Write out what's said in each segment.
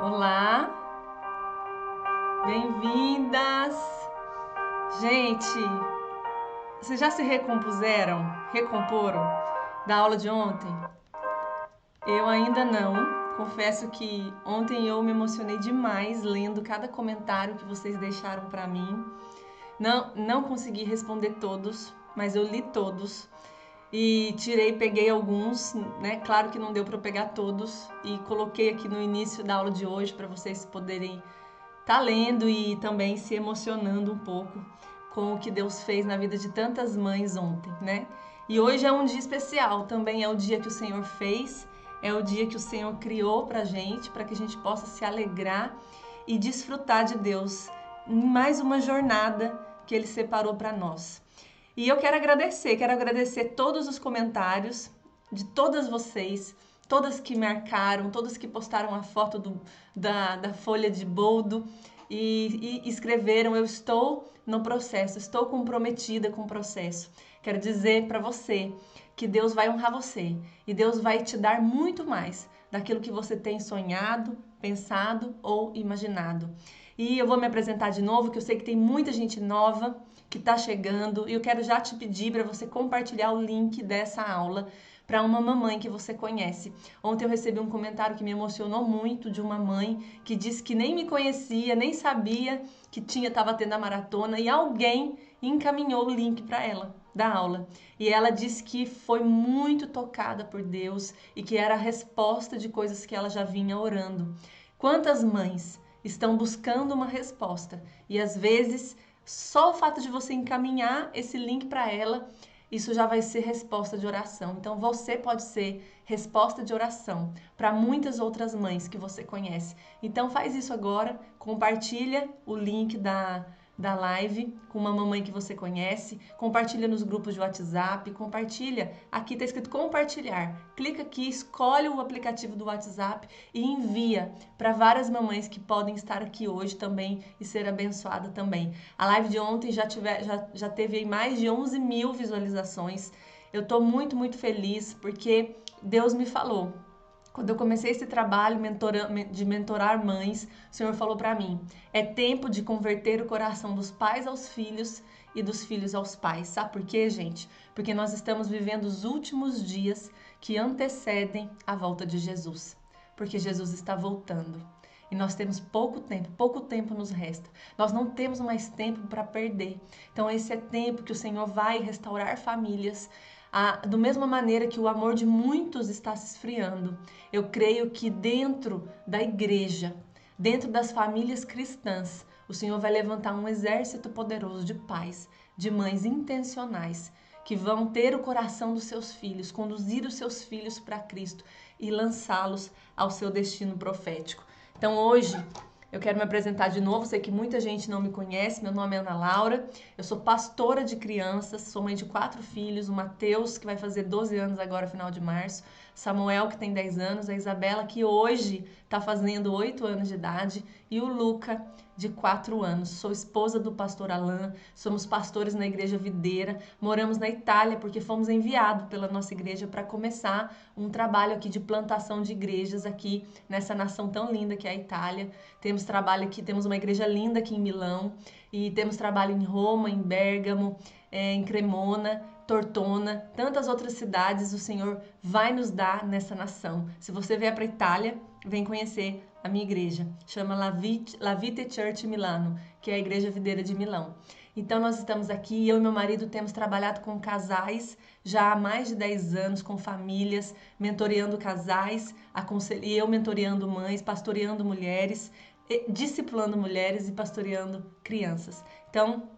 Olá, bem-vindas! Gente, vocês já se recomporam da aula de ontem? Eu ainda não. Confesso que ontem eu me emocionei demais lendo cada comentário que vocês deixaram para mim. Não consegui responder todos, mas eu li todos. E peguei alguns, né? Claro que não deu para eu pegar todos e coloquei aqui no início da aula de hoje para vocês poderem estar lendo e também se emocionando um pouco com o que Deus fez na vida de tantas mães ontem, né? E hoje é um dia especial, também é o dia que o Senhor fez, é o dia que o Senhor criou pra gente, para que a gente possa se alegrar e desfrutar de Deus em mais uma jornada que Ele separou para nós. E eu quero agradecer todos os comentários de todas vocês, todas que marcaram, todas que postaram a foto da folha de boldo e escreveram: eu estou no processo, estou comprometida com o processo. Quero dizer para você que Deus vai honrar você e Deus vai te dar muito mais daquilo que você tem sonhado, pensado ou imaginado. E eu vou me apresentar de novo, que eu sei que tem muita gente nova que está chegando, e eu quero já te pedir para você compartilhar o link dessa aula para uma mamãe que você conhece. Ontem eu recebi um comentário que me emocionou muito, de uma mãe que disse que nem me conhecia, nem sabia que estava tendo a maratona, e alguém encaminhou o link para ela da aula. E ela disse que foi muito tocada por Deus e que era a resposta de coisas que ela já vinha orando. Quantas mães estão buscando uma resposta e às vezes só o fato de você encaminhar esse link para ela, isso já vai ser resposta de oração. Então você pode ser resposta de oração para muitas outras mães que você conhece. Então faz isso agora, compartilha o link da live com uma mamãe que você conhece, compartilha nos grupos de WhatsApp, compartilha, aqui está escrito compartilhar, clica aqui, escolhe o aplicativo do WhatsApp e envia para várias mamães que podem estar aqui hoje também e ser abençoada também. A live de ontem já teve aí mais de 11 mil visualizações. Eu estou muito, muito feliz porque Deus me falou. Quando eu comecei esse trabalho de mentorar mães, o Senhor falou para mim: é tempo de converter o coração dos pais aos filhos e dos filhos aos pais. Sabe por quê, gente? Porque nós estamos vivendo os últimos dias que antecedem a volta de Jesus. Porque Jesus está voltando. E nós temos pouco tempo nos resta. Nós não temos mais tempo para perder. Então esse é tempo que o Senhor vai restaurar famílias. Da mesma maneira que o amor de muitos está se esfriando, eu creio que dentro da igreja, dentro das famílias cristãs, o Senhor vai levantar um exército poderoso de pais, de mães intencionais, que vão ter o coração dos seus filhos, conduzir os seus filhos para Cristo e lançá-los ao seu destino profético. Então hoje eu quero me apresentar de novo, sei que muita gente não me conhece, meu nome é Ana Laura, eu sou pastora de crianças, sou mãe de 4 filhos, o Mateus, que vai fazer 12 anos agora, final de março, Samuel, que tem 10 anos, a Isabela, que hoje está fazendo 8 anos de idade, e o Luca, de 4 anos. Sou esposa do pastor Alain, somos pastores na Igreja Videira, moramos na Itália porque fomos enviados pela nossa igreja para começar um trabalho aqui de plantação de igrejas aqui nessa nação tão linda que é a Itália. Temos trabalho aqui, temos uma igreja linda aqui em Milão e temos trabalho em Roma, em Bérgamo, em Cremona, Tortona, tantas outras cidades o Senhor vai nos dar nessa nação. Se você vier para a Itália, vem conhecer a minha igreja. Chama La Vite Church Milano, que é a Igreja Videira de Milão. Então nós estamos aqui, eu e meu marido temos trabalhado com casais já há mais de 10 anos, com famílias, mentoreando casais, e eu mentoreando mães, pastoreando mulheres, discipulando mulheres e pastoreando crianças. Então,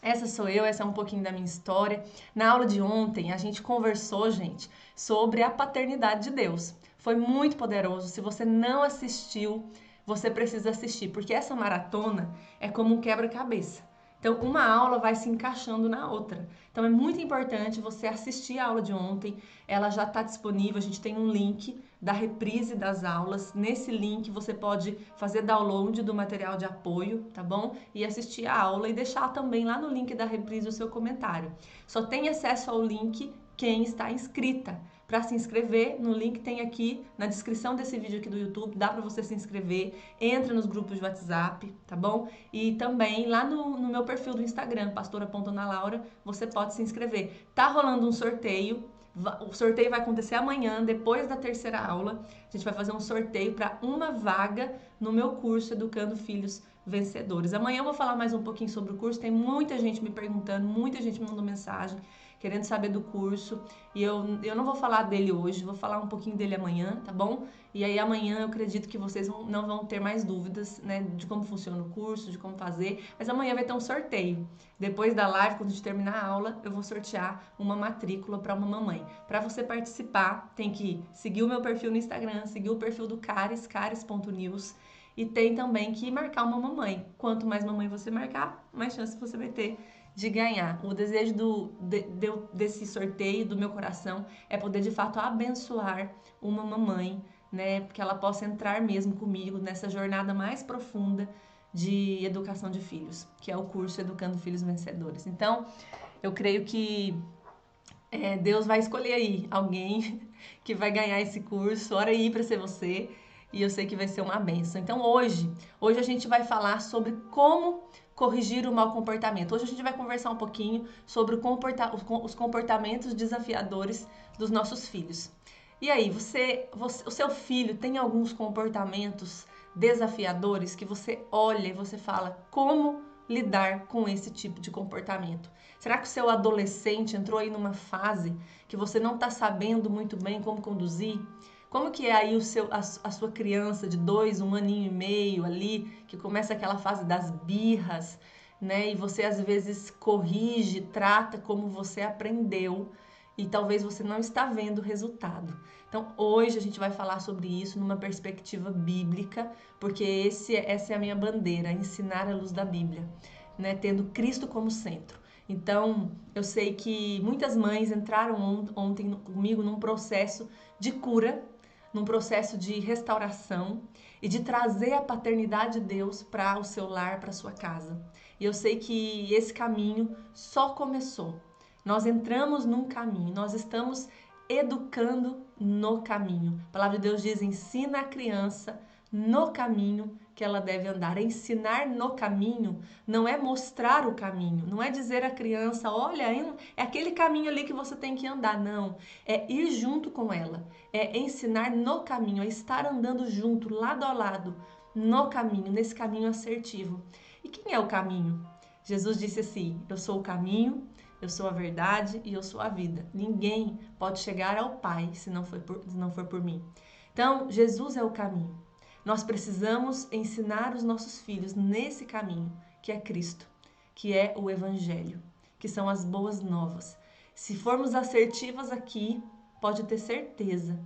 essa sou eu, essa é um pouquinho da minha história. Na aula de ontem, a gente conversou, gente, sobre a paternidade de Deus. Foi muito poderoso. Se você não assistiu, você precisa assistir, porque essa maratona é como um quebra-cabeça. Então, uma aula vai se encaixando na outra. Então, é muito importante você assistir a aula de ontem. Ela já está disponível. A gente tem um link da reprise das aulas. Nesse link, você pode fazer download do material de apoio, tá bom? E assistir a aula e deixar também lá no link da reprise o seu comentário. Só tem acesso ao link quem está inscrita. Para se inscrever, no link tem aqui na descrição desse vídeo aqui do YouTube, dá para você se inscrever, entra nos grupos de WhatsApp, tá bom? E também lá no meu perfil do Instagram, pastora.analaura, você pode se inscrever. Tá rolando um sorteio, o sorteio vai acontecer amanhã, depois da terceira aula. A gente vai fazer um sorteio para uma vaga no meu curso Educando Filhos Vencedores. Amanhã eu vou falar mais um pouquinho sobre o curso, tem muita gente me perguntando, muita gente me mandou mensagem querendo saber do curso, e eu não vou falar dele hoje, vou falar um pouquinho dele amanhã, tá bom? E aí amanhã eu acredito que vocês não vão ter mais dúvidas, né, de como funciona o curso, de como fazer, mas amanhã vai ter um sorteio. Depois da live, quando a gente terminar a aula, eu vou sortear uma matrícula para uma mamãe. Para você participar, tem que seguir o meu perfil no Instagram, seguir o perfil do cares.news, e tem também que marcar uma mamãe. Quanto mais mamãe você marcar, mais chance você vai ter de ganhar. O desejo desse sorteio do meu coração é poder de fato abençoar uma mamãe, né, que ela possa entrar mesmo comigo nessa jornada mais profunda de educação de filhos, que é o curso Educando Filhos Vencedores. Então, eu creio que Deus vai escolher aí alguém que vai ganhar esse curso, ora aí para ser você, e eu sei que vai ser uma bênção. Então hoje a gente vai falar sobre como corrigir o mau comportamento. Hoje a gente vai conversar um pouquinho sobre os comportamentos desafiadores dos nossos filhos. E aí, o seu filho tem alguns comportamentos desafiadores que você olha e você fala como lidar com esse tipo de comportamento? Será que o seu adolescente entrou aí numa fase que você não está sabendo muito bem como conduzir? Como que é aí a sua criança de 2, 1 aninho e meio ali, que começa aquela fase das birras, né? E você às vezes corrige, trata como você aprendeu e talvez você não está vendo o resultado. Então hoje a gente vai falar sobre isso numa perspectiva bíblica, porque essa é a minha bandeira, ensinar a luz da Bíblia, né? Tendo Cristo como centro. Então, eu sei que muitas mães entraram ontem comigo num processo de cura, num processo de restauração e de trazer a paternidade de Deus para o seu lar, para a sua casa. E eu sei que esse caminho só começou. Nós entramos num caminho, nós estamos educando no caminho. A palavra de Deus diz: ensina a criança no caminho que ela deve andar. Ensinar no caminho não é mostrar o caminho, não é dizer à criança, olha, é aquele caminho ali que você tem que andar, não. É ir junto com ela, é ensinar no caminho, é estar andando junto, lado a lado, no caminho, nesse caminho assertivo. E quem é o caminho? Jesus disse assim: eu sou o caminho, eu sou a verdade e eu sou a vida. Ninguém pode chegar ao Pai se não for por mim. Então, Jesus é o caminho. Nós precisamos ensinar os nossos filhos nesse caminho, que é Cristo, que é o Evangelho, que são as boas novas. Se formos assertivas aqui, pode ter certeza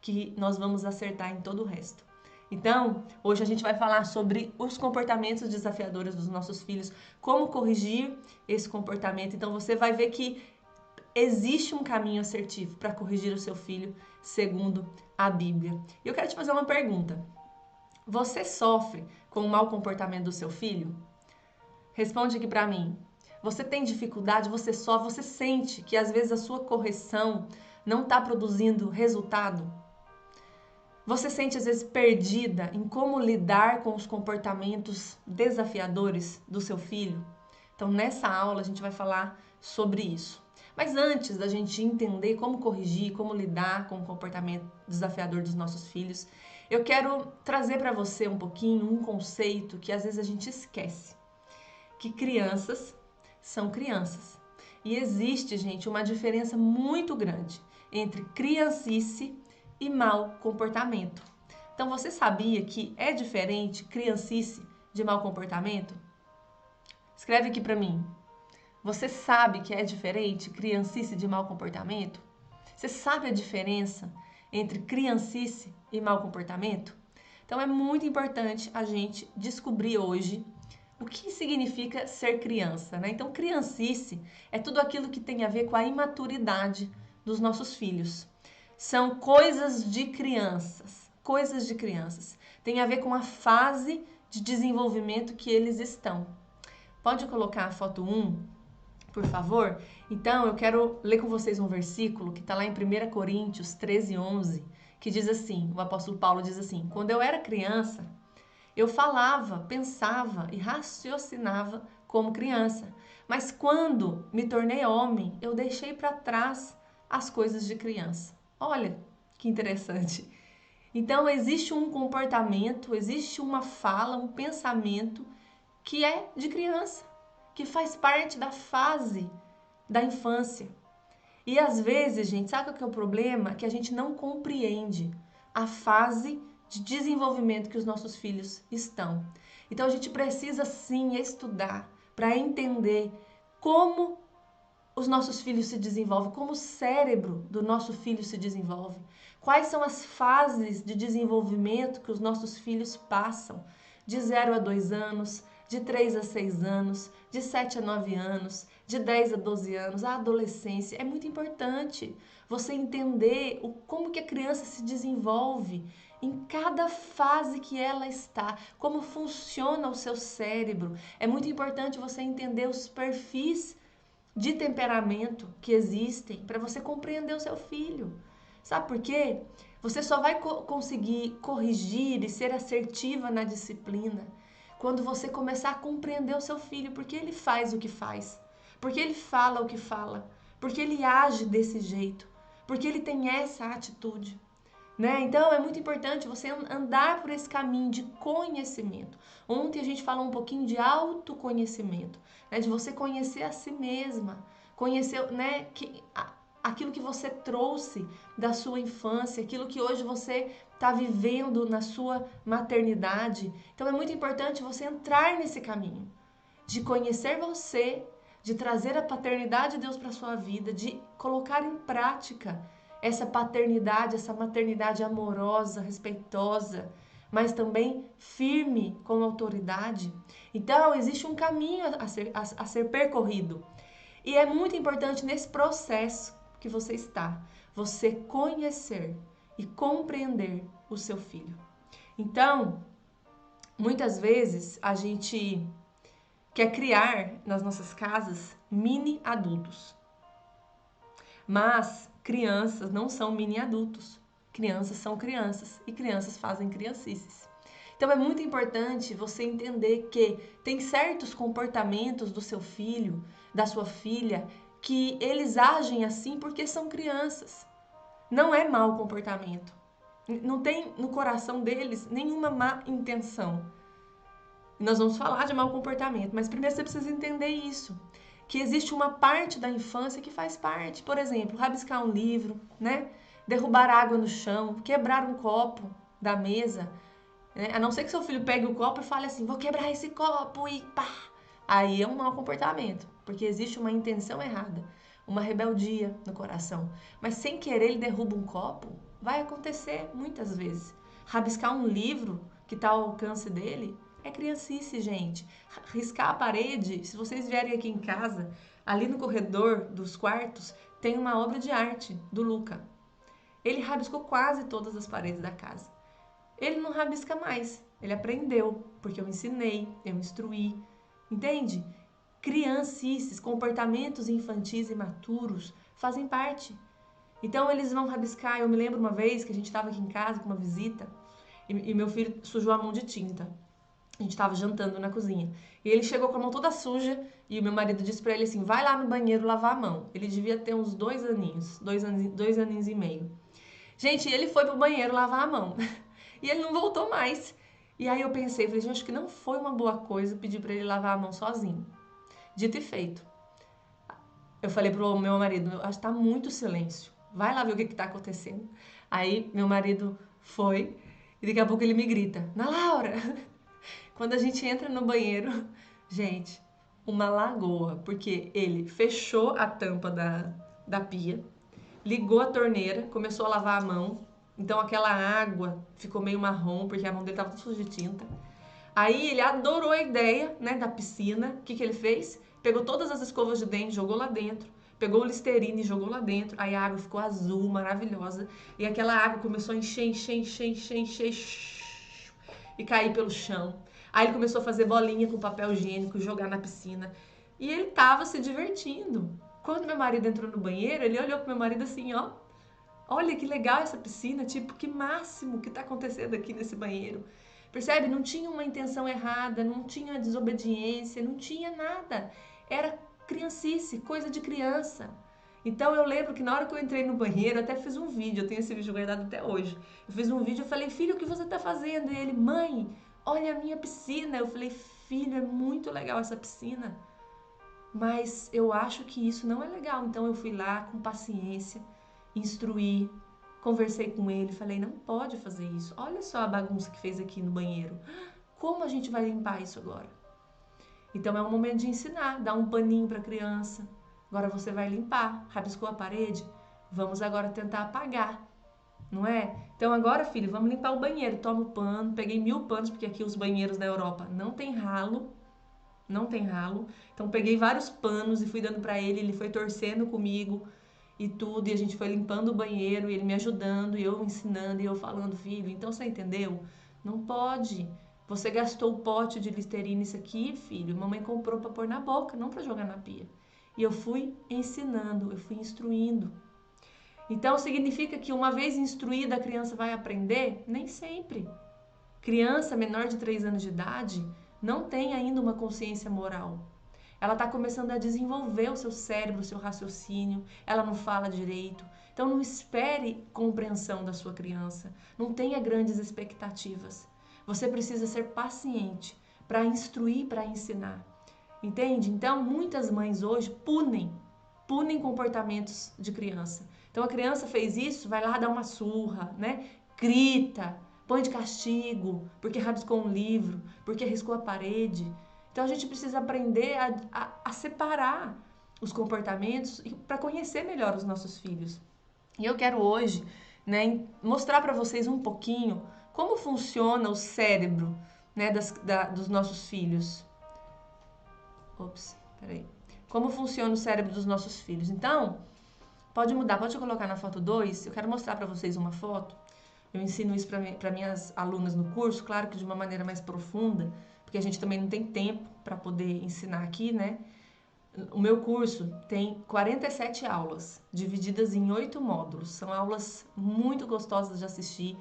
que nós vamos acertar em todo o resto. Então, hoje a gente vai falar sobre os comportamentos desafiadores dos nossos filhos, como corrigir esse comportamento. Então, você vai ver que existe um caminho assertivo para corrigir o seu filho segundo a Bíblia. E eu quero te fazer uma pergunta. Você sofre com o mau comportamento do seu filho? Responde aqui para mim. Você tem dificuldade, você sofre, você sente que às vezes a sua correção não está produzindo resultado? Você sente às vezes perdida em como lidar com os comportamentos desafiadores do seu filho? Então nessa aula a gente vai falar sobre isso. Mas antes da gente entender como corrigir, como lidar com o comportamento desafiador dos nossos filhos, eu quero trazer para você um pouquinho um conceito que às vezes a gente esquece. Que crianças são crianças. E existe, gente, uma diferença muito grande entre criancice e mau comportamento. Então, você sabia que é diferente criancice de mau comportamento? Escreve aqui para mim. Você sabe que é diferente criancice de mau comportamento? Você sabe a diferença entre criancice e mau comportamento? Então, é muito importante a gente descobrir hoje o que significa ser criança, né? Então, criancice é tudo aquilo que tem a ver com a imaturidade dos nossos filhos. São coisas de crianças, coisas de crianças. Tem a ver com a fase de desenvolvimento que eles estão. Pode colocar a foto 1, por favor? Então, eu quero ler com vocês um versículo que está lá em 1 Coríntios 13:11, que diz assim, o apóstolo Paulo diz assim: quando eu era criança, eu falava, pensava e raciocinava como criança, mas quando me tornei homem, eu deixei para trás as coisas de criança. Olha que interessante. Então, existe um comportamento, existe uma fala, um pensamento que é de criança, que faz parte da fase da infância. E às vezes, gente, sabe o que é o problema? Que a gente não compreende a fase de desenvolvimento que os nossos filhos estão. Então a gente precisa sim estudar para entender como os nossos filhos se desenvolvem, como o cérebro do nosso filho se desenvolve, quais são as fases de desenvolvimento que os nossos filhos passam, de 0 a 2 anos, de 3 a 6 anos, de 7 a 9 anos, de 10 a 12 anos, a adolescência. É muito importante você entender como que a criança se desenvolve em cada fase que ela está, como funciona o seu cérebro. É muito importante você entender os perfis de temperamento que existem para você compreender o seu filho. Sabe por quê? Você só vai conseguir corrigir e ser assertiva na disciplina quando você começar a compreender o seu filho, porque ele faz o que faz, porque ele fala o que fala, porque ele age desse jeito, porque ele tem essa atitude. Né? Então é muito importante você andar por esse caminho de conhecimento. Ontem a gente falou um pouquinho de autoconhecimento, né? De você conhecer a si mesma, conhecer, né, aquilo que você trouxe da sua infância, aquilo que hoje você está vivendo na sua maternidade. Então é muito importante você entrar nesse caminho de conhecer você, de trazer a paternidade de Deus para sua vida, de colocar em prática essa paternidade, essa maternidade amorosa, respeitosa, mas também firme como autoridade. Então, existe um caminho a ser percorrido. E é muito importante nesse processo que você está, você conhecer e compreender o seu filho. Então, muitas vezes a gente quer criar nas nossas casas mini adultos. Mas crianças não são mini adultos. Crianças são crianças e crianças fazem criancices. Então é muito importante você entender que tem certos comportamentos do seu filho, da sua filha, que eles agem assim porque são crianças. Não é mau comportamento. Não tem no coração deles nenhuma má intenção. Nós vamos falar de mau comportamento, mas primeiro você precisa entender isso. Que existe uma parte da infância que faz parte. Por exemplo, rabiscar um livro, né? Derrubar água no chão, quebrar um copo da mesa. Né? A não ser que seu filho pegue o copo e fale assim, vou quebrar esse copo e pá. Aí é um mau comportamento, porque existe uma intenção errada, uma rebeldia no coração. Mas sem querer ele derruba um copo, vai acontecer muitas vezes. Rabiscar um livro que está ao alcance dele, é criancice, gente. Riscar a parede, se vocês vierem aqui em casa, ali no corredor dos quartos, tem uma obra de arte do Luca. Ele rabiscou quase todas as paredes da casa. Ele não rabisca mais, ele aprendeu, porque eu ensinei, eu instruí. Entende? Criancices, comportamentos infantis e imaturos fazem parte. Então eles vão rabiscar. Eu me lembro uma vez que a gente estava aqui em casa com uma visita e meu filho sujou a mão de tinta. A gente estava jantando na cozinha. E ele chegou com a mão toda suja e o meu marido disse para ele assim, vai lá no banheiro lavar a mão. Ele devia ter uns 2 aninhos, 2 aninhos e meio. Gente, ele foi pro banheiro lavar a mão. E ele não voltou mais. E aí eu pensei, falei, acho que não foi uma boa coisa pedir para ele lavar a mão sozinho. Dito e feito. Eu falei pro meu marido, acho que tá muito silêncio. Vai lá ver o que tá acontecendo. Aí meu marido foi e daqui a pouco ele me grita, Ana Laura! Quando a gente entra no banheiro, gente, uma lagoa, porque ele fechou a tampa da pia, ligou a torneira, começou a lavar a mão, então aquela água ficou meio marrom, porque a mão dele tava toda suja de tinta. Aí ele adorou a ideia, né, da piscina. O que que ele fez? Pegou todas as escovas de dente, jogou lá dentro. Pegou o Listerine e jogou lá dentro. Aí a água ficou azul, maravilhosa. E aquela água começou a encher, encher, encher, encher, encher. E cair pelo chão. Aí ele começou a fazer bolinha com papel higiênico, jogar na piscina. E ele tava se divertindo. Quando meu marido entrou no banheiro, ele olhou pro meu marido assim, ó. Olha que legal essa piscina, tipo, que máximo que tá acontecendo aqui nesse banheiro. Percebe? Não tinha uma intenção errada, não tinha desobediência, não tinha nada. Era criancice, coisa de criança. Então eu lembro que na hora que eu entrei no banheiro, eu até fiz um vídeo, eu tenho esse vídeo guardado até hoje. Eu fiz um vídeo, eu falei, filho, o que você tá fazendo? E ele, mãe, olha a minha piscina. Eu falei, filho, é muito legal essa piscina, mas eu acho que isso não é legal. Então eu fui lá com paciência, instruí, conversei com ele, falei, não pode fazer isso. Olha só a bagunça que fez aqui no banheiro. Como a gente vai limpar isso agora? Então é um momento de ensinar, dar um paninho para a criança. Agora você vai limpar, rabiscou a parede, vamos agora tentar apagar, não é? Então agora, filho, vamos limpar o banheiro. Toma o pano, peguei 1000 panos, porque aqui os banheiros da Europa não tem ralo. Não tem ralo. Então peguei vários panos e fui dando para ele foi torcendo comigo e tudo, e a gente foi limpando o banheiro, e ele me ajudando, e eu ensinando, e eu falando, filho, então você entendeu? Não pode. Você gastou o pote de Listerine isso aqui, filho, mamãe comprou para pôr na boca, não para jogar na pia. E eu fui ensinando, eu fui instruindo. Então significa que uma vez instruída a criança vai aprender? Nem sempre. Criança menor de 3 anos de idade não tem ainda uma consciência moral. Ela está começando a desenvolver o seu cérebro, o seu raciocínio, ela não fala direito. Então não espere compreensão da sua criança, não tenha grandes expectativas. Você precisa ser paciente para instruir, para ensinar. Entende? Então muitas mães hoje punem comportamentos de criança. Então a criança fez isso, vai lá dar uma surra, né? Grita, põe de castigo, porque rabiscou um livro, porque riscou a parede. Então a gente precisa aprender a separar os comportamentos para conhecer melhor os nossos filhos. E eu quero hoje, né, mostrar para vocês um pouquinho como funciona o cérebro, né, dos nossos filhos. Ops, peraí. Como funciona o cérebro dos nossos filhos. Então, pode mudar, pode colocar na foto 2. Eu quero mostrar para vocês uma foto. Eu ensino isso para minhas alunas no curso, claro que de uma maneira mais profunda, porque a gente também não tem tempo para poder ensinar aqui, né? O meu curso tem 47 aulas, divididas em 8 módulos. São aulas muito gostosas de assistir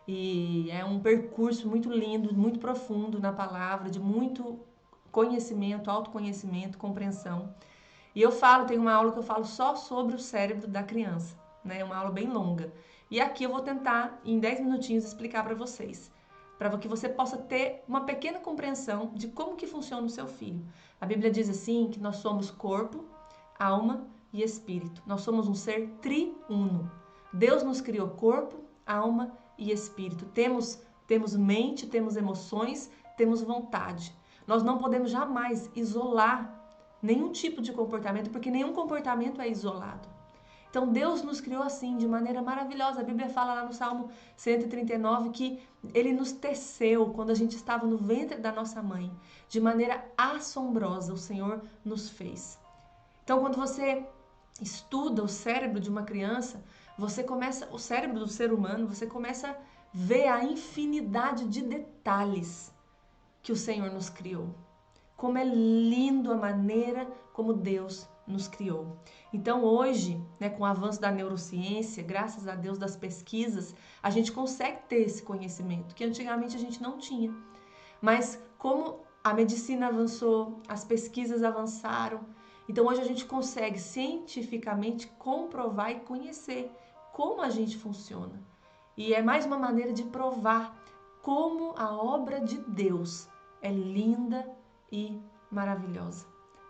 e é um percurso muito lindo, muito profundo na palavra, de muito conhecimento, autoconhecimento, compreensão. E eu tem uma aula que eu falo só sobre o cérebro da criança, né? É uma aula bem longa. E aqui eu vou tentar, em 10 minutinhos, explicar para vocês, para que você possa ter uma pequena compreensão de como que funciona o seu filho. A Bíblia diz assim que nós somos corpo, alma e espírito. Nós somos um ser triuno. Deus nos criou corpo, alma e espírito. Temos mente, temos emoções, temos vontade. Nós não podemos jamais isolar nenhum tipo de comportamento, porque nenhum comportamento é isolado. Então Deus nos criou assim, de maneira maravilhosa. A Bíblia fala lá no Salmo 139 que Ele nos teceu quando a gente estava no ventre da nossa mãe. De maneira assombrosa o Senhor nos fez. Então quando você estuda o cérebro de uma criança, o cérebro do ser humano, você começa a ver a infinidade de detalhes que o Senhor nos criou. Como é lindo a maneira como Deus nos criou. Então hoje, né, com o avanço da neurociência, graças a Deus das pesquisas, a gente consegue ter esse conhecimento, que antigamente a gente não tinha. Mas como a medicina avançou, as pesquisas avançaram, então hoje a gente consegue cientificamente comprovar e conhecer como a gente funciona. E é mais uma maneira de provar como a obra de Deus é linda e maravilhosa.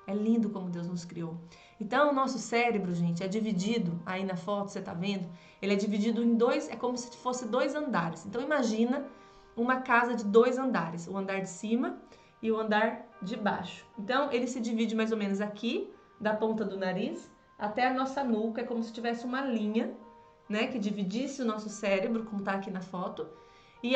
É lindo como Deus nos criou. Então, o nosso cérebro, gente, é dividido, aí na foto você tá vendo, ele é dividido em dois, é como se fosse 2 andares. Então, imagina uma casa de 2 andares, o andar de cima e o andar de baixo. Então, ele se divide mais ou menos aqui, da ponta do nariz até a nossa nuca, é como se tivesse uma linha, né, que dividisse o nosso cérebro, como tá aqui na foto. E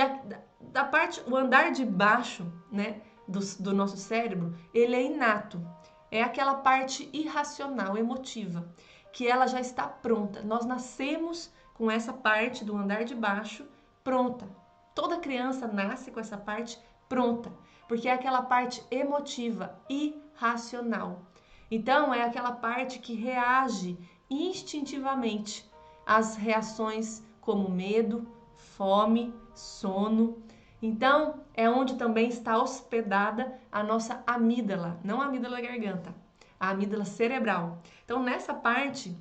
da parte, o andar de baixo, né, do nosso cérebro, ele é inato. É aquela parte irracional, emotiva, que ela já está pronta. Nós nascemos com essa parte do andar de baixo pronta. Toda criança nasce com essa parte pronta, porque é aquela parte emotiva, irracional. Então, é aquela parte que reage instintivamente às reações como medo, fome, sono. Então, é onde também está hospedada a nossa amígdala, não a amígdala da garganta, a amígdala cerebral. Então, nessa parte,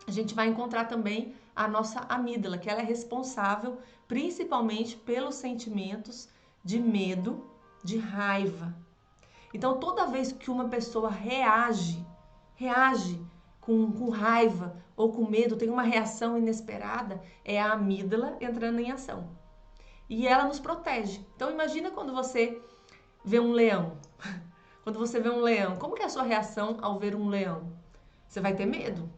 a gente vai encontrar também a nossa amígdala, que ela é responsável principalmente pelos sentimentos de medo, de raiva. Então, toda vez que uma pessoa reage com raiva ou com medo, tem uma reação inesperada, é a amígdala entrando em ação. E ela nos protege. Então, imagina quando você vê um leão. Quando você vê um leão, como que é a sua reação ao ver um leão? Você vai ter medo.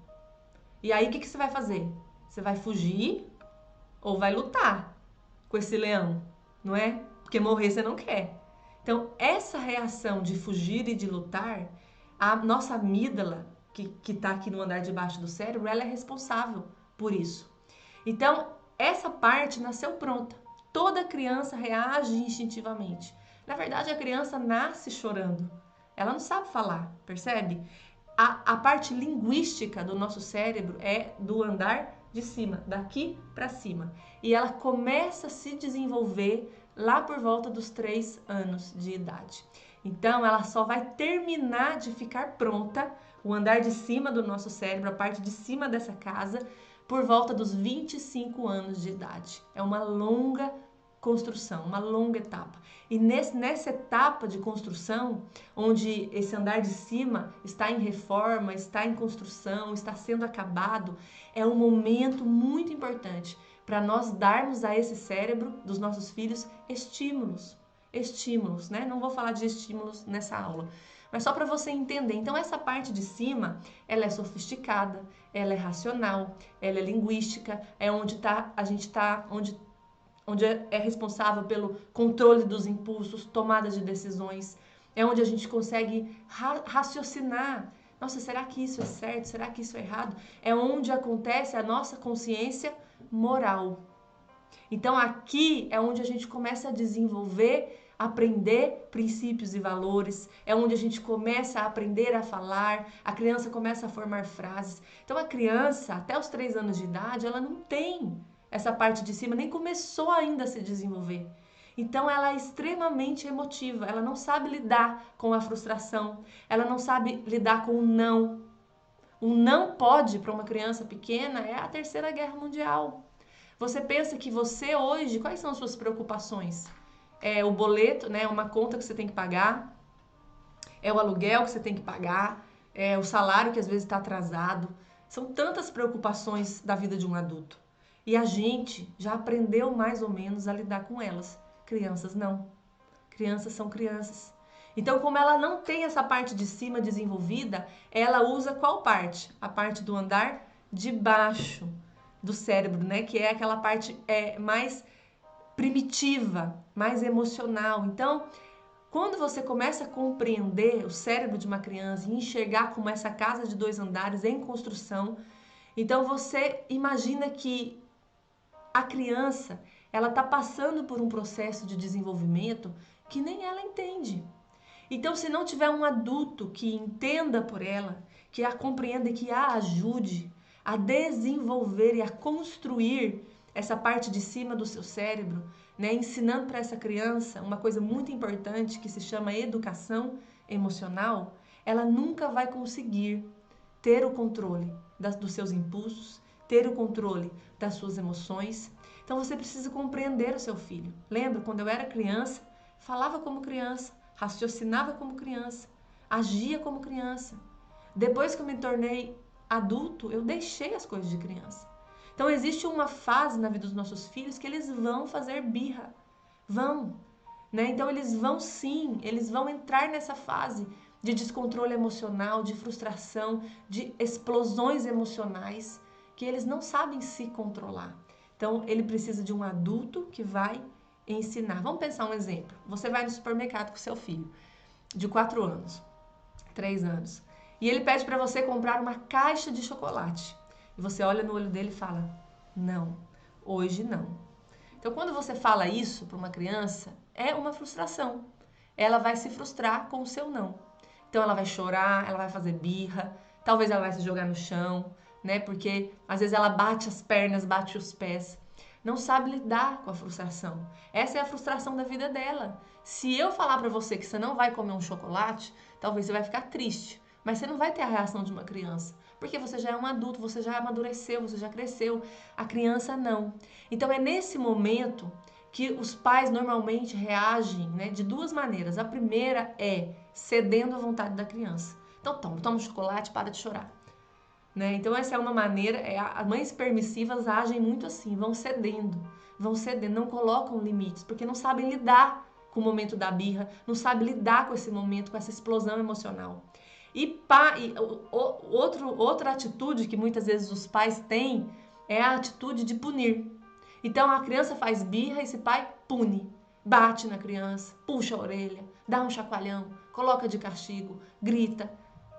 E aí, o que você vai fazer? Você vai fugir ou vai lutar com esse leão, não é? Porque morrer você não quer. Então, essa reação de fugir e de lutar, a nossa amígdala, que está aqui no andar de baixo do cérebro, ela é responsável por isso. Então, essa parte nasceu pronta. Toda criança reage instintivamente. Na verdade, a criança nasce chorando. Ela não sabe falar, percebe? A parte linguística do nosso cérebro é do andar de cima, daqui para cima. E ela começa a se desenvolver lá por volta dos 3 anos de idade. Então, ela só vai terminar de ficar pronta, o andar de cima do nosso cérebro, a parte de cima dessa casa, por volta dos 25 anos de idade. É uma longa construção, uma longa etapa. E nessa etapa de construção, onde esse andar de cima está em reforma, está em construção, está sendo acabado, é um momento muito importante para nós darmos a esse cérebro dos nossos filhos estímulos. Estímulos, né? Não vou falar de estímulos nessa aula, mas só para você entender. Então, essa parte de cima, ela é sofisticada, ela é racional, ela é linguística, é onde a gente está, onde é responsável pelo controle dos impulsos, tomada de decisões, é onde a gente consegue raciocinar. Nossa, será que isso é certo? Será que isso é errado? É onde acontece a nossa consciência moral. Então aqui é onde a gente começa a desenvolver, aprender princípios e valores, é onde a gente começa a aprender a falar, a criança começa a formar frases. Então a criança, até os 3 anos de idade, ela não tem essa parte de cima, nem começou ainda a se desenvolver. Então ela é extremamente emotiva, ela não sabe lidar com a frustração, ela não sabe lidar com o não. O não pode para uma criança pequena é a Terceira Guerra Mundial. Você pensa que você hoje, quais são as suas preocupações? É o boleto, né? Uma conta que você tem que pagar, é o aluguel que você tem que pagar, é o salário que às vezes está atrasado. São tantas preocupações da vida de um adulto. E a gente já aprendeu mais ou menos a lidar com elas. Crianças não. Crianças são crianças. Então, como ela não tem essa parte de cima desenvolvida, ela usa qual parte? A parte do andar de baixo do cérebro, né? Que é aquela parte mais primitiva, mais emocional. Então, quando você começa a compreender o cérebro de uma criança e enxergar como essa casa de 2 andares em construção, então você imagina que a criança, ela está passando por um processo de desenvolvimento que nem ela entende. Então, se não tiver um adulto que entenda por ela, que a compreenda e que a ajude a desenvolver e a construir essa parte de cima do seu cérebro, né, ensinando para essa criança uma coisa muito importante que se chama educação emocional, ela nunca vai conseguir ter o controle dos seus impulsos, ter o controle das suas emoções. Então você precisa compreender o seu filho. Lembra, quando eu era criança, falava como criança, raciocinava como criança, agia como criança. Depois que eu me tornei adulto, eu deixei as coisas de criança. Então existe uma fase na vida dos nossos filhos que eles vão fazer birra. Vão, né? Então eles vão sim, eles vão entrar nessa fase de descontrole emocional, de frustração, de explosões emocionais, que eles não sabem se controlar. Então ele precisa de um adulto que vai ensinar. Vamos pensar um exemplo. Você vai no supermercado com seu filho, de 4 anos, 3 anos, e ele pede para você comprar uma caixa de chocolate. E você olha no olho dele e fala, não, hoje não. Então, quando você fala isso para uma criança, é uma frustração. Ela vai se frustrar com o seu não. Então, ela vai chorar, ela vai fazer birra, talvez ela vai se jogar no chão, né? Porque às vezes ela bate as pernas, bate os pés. Não sabe lidar com a frustração. Essa é a frustração da vida dela. Se eu falar para você que você não vai comer um chocolate, talvez você vai ficar triste, mas você não vai ter a reação de uma criança, porque você já é um adulto, você já amadureceu, você já cresceu. A criança não. Então é nesse momento que os pais normalmente reagem, né, de duas maneiras. A primeira é cedendo à vontade da criança. Então toma um chocolate, para de chorar. Né? Então essa é uma maneira, as mães permissivas agem muito assim, vão cedendo, não colocam limites, porque não sabem lidar com o momento da birra, não sabem lidar com esse momento, com essa explosão emocional. Outra atitude que muitas vezes os pais têm é a atitude de punir. Então a criança faz birra e esse pai pune, bate na criança, puxa a orelha, dá um chacoalhão, coloca de castigo, grita,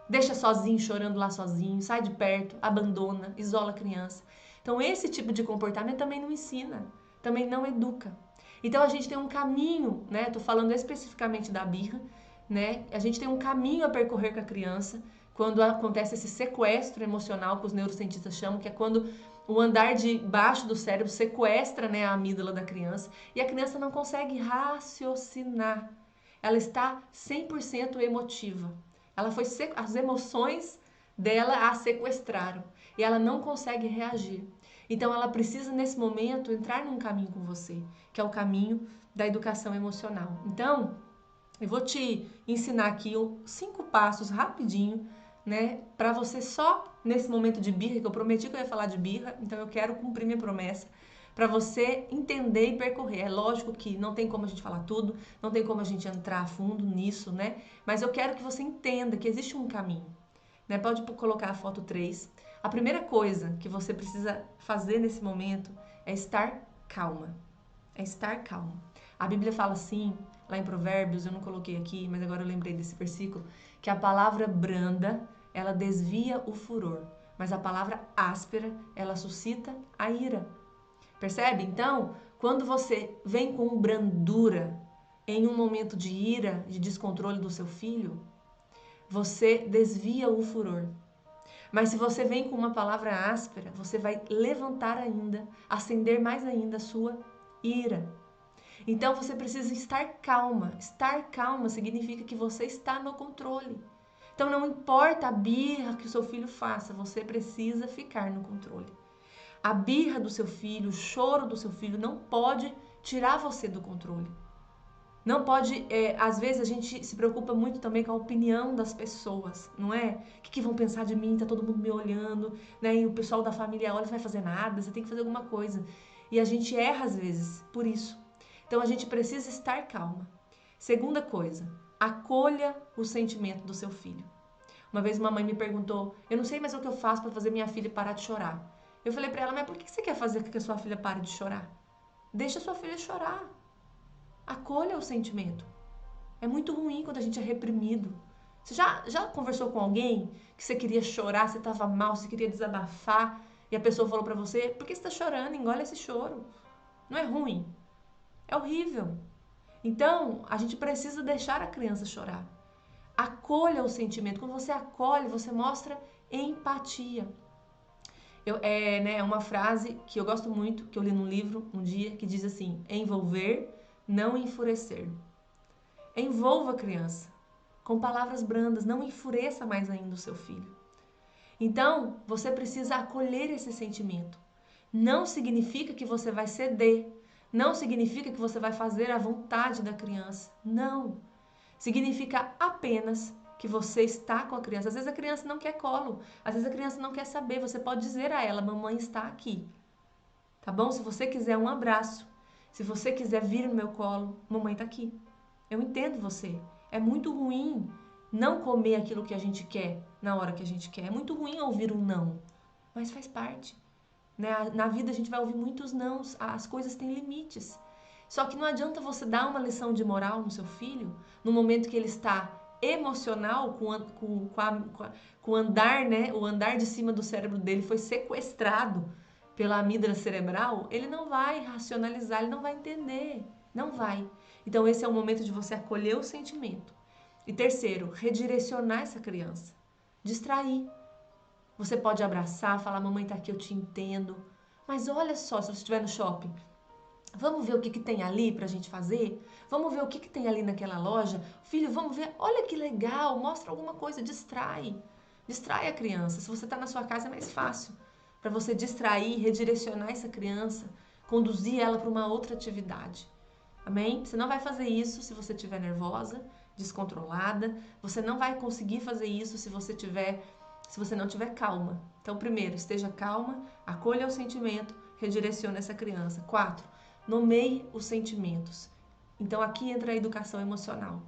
deixa sozinho, chorando lá sozinho, sai de perto, abandona, isola a criança. Então esse tipo de comportamento também não ensina, também não educa. Então a gente tem um caminho, né? Tô falando especificamente da birra, né? A gente tem um caminho a percorrer com a criança quando acontece esse sequestro emocional que os neurocientistas chamam, que é quando o andar de baixo do cérebro sequestra, né, a amígdala da criança e a criança não consegue raciocinar. Ela está 100% emotiva. As emoções dela a sequestraram e ela não consegue reagir. Então ela precisa nesse momento entrar num caminho com você, que é o caminho da educação emocional. Então, eu vou te ensinar aqui 5 passos rapidinho, né, para você só nesse momento de birra, que eu prometi que eu ia falar de birra, então eu quero cumprir minha promessa, para você entender e percorrer. É lógico que não tem como a gente falar tudo, não tem como a gente entrar a fundo nisso, né? Mas eu quero que você entenda que existe um caminho, né? Pode colocar a foto 3. A primeira coisa que você precisa fazer nesse momento é estar calma. É estar calma. A Bíblia fala assim, lá em Provérbios, eu não coloquei aqui, mas agora eu lembrei desse versículo, que a palavra branda, ela desvia o furor, mas a palavra áspera, ela suscita a ira. Percebe? Então, quando você vem com brandura em um momento de ira, de descontrole do seu filho, você desvia o furor. Mas se você vem com uma palavra áspera, você vai levantar ainda, acender mais ainda a sua ira. Então você precisa estar calma. Estar calma significa que você está no controle. Então não importa a birra que o seu filho faça, você precisa ficar no controle. A birra do seu filho, o choro do seu filho não pode tirar você do controle. Não pode, às vezes a gente se preocupa muito também com a opinião das pessoas, não é? O que vão pensar de mim? Tá todo mundo me olhando, né? E o pessoal da família olha, você vai fazer nada, você tem que fazer alguma coisa. E a gente erra às vezes por isso. Então a gente precisa estar calma. Segunda coisa, acolha o sentimento do seu filho. Uma vez uma mãe me perguntou, eu não sei mais o que eu faço para fazer minha filha parar de chorar. Eu falei para ela, mas por que você quer fazer com que a sua filha pare de chorar? Deixa a sua filha chorar. Acolha o sentimento. É muito ruim quando a gente é reprimido. Você já conversou com alguém que você queria chorar, você estava mal, você queria desabafar e a pessoa falou para você, por que você está chorando? Engole esse choro. Não é ruim. É horrível. Então, a gente precisa deixar a criança chorar. Acolha o sentimento. Quando você acolhe, você mostra empatia. É uma frase que eu gosto muito, que eu li num livro um dia, que diz assim, envolver, não enfurecer. Envolva a criança com palavras brandas, não enfureça mais ainda o seu filho. Então, você precisa acolher esse sentimento. Não significa que você vai ceder, não significa que você vai fazer a vontade da criança. Não. Significa apenas que você está com a criança. Às vezes a criança não quer colo, às vezes a criança não quer saber. Você pode dizer a ela, mamãe está aqui. Tá bom? Se você quiser um abraço, se você quiser vir no meu colo, mamãe está aqui. Eu entendo você. É muito ruim não comer aquilo que a gente quer na hora que a gente quer. É muito ruim ouvir um não, mas faz parte. Né? Na vida a gente vai ouvir muitos nãos, as coisas têm limites. Só que não adianta você dar uma lição de moral no seu filho no momento que ele está emocional, com o andar, né? O andar de cima do cérebro dele foi sequestrado pela amígdala cerebral. Ele não vai racionalizar, ele não vai entender. Não vai. Então, esse é o momento de você acolher o sentimento. E terceiro, redirecionar essa criança. Distrair. Você pode abraçar, falar, mamãe tá aqui, eu te entendo. Mas olha só, se você estiver no shopping, vamos ver o que tem ali pra gente fazer? Vamos ver o que tem ali naquela loja? Filho, vamos ver, olha que legal, mostra alguma coisa, distrai. Distrai a criança. Se você tá na sua casa é mais fácil. Para você distrair, redirecionar essa criança, conduzir ela para uma outra atividade. Amém? Você não vai fazer isso se você estiver nervosa, descontrolada. Você não vai conseguir fazer isso se você não tiver calma. Então, primeiro, esteja calma, acolha o sentimento, redirecione essa criança. 4, nomeie os sentimentos. Então, aqui entra a educação emocional.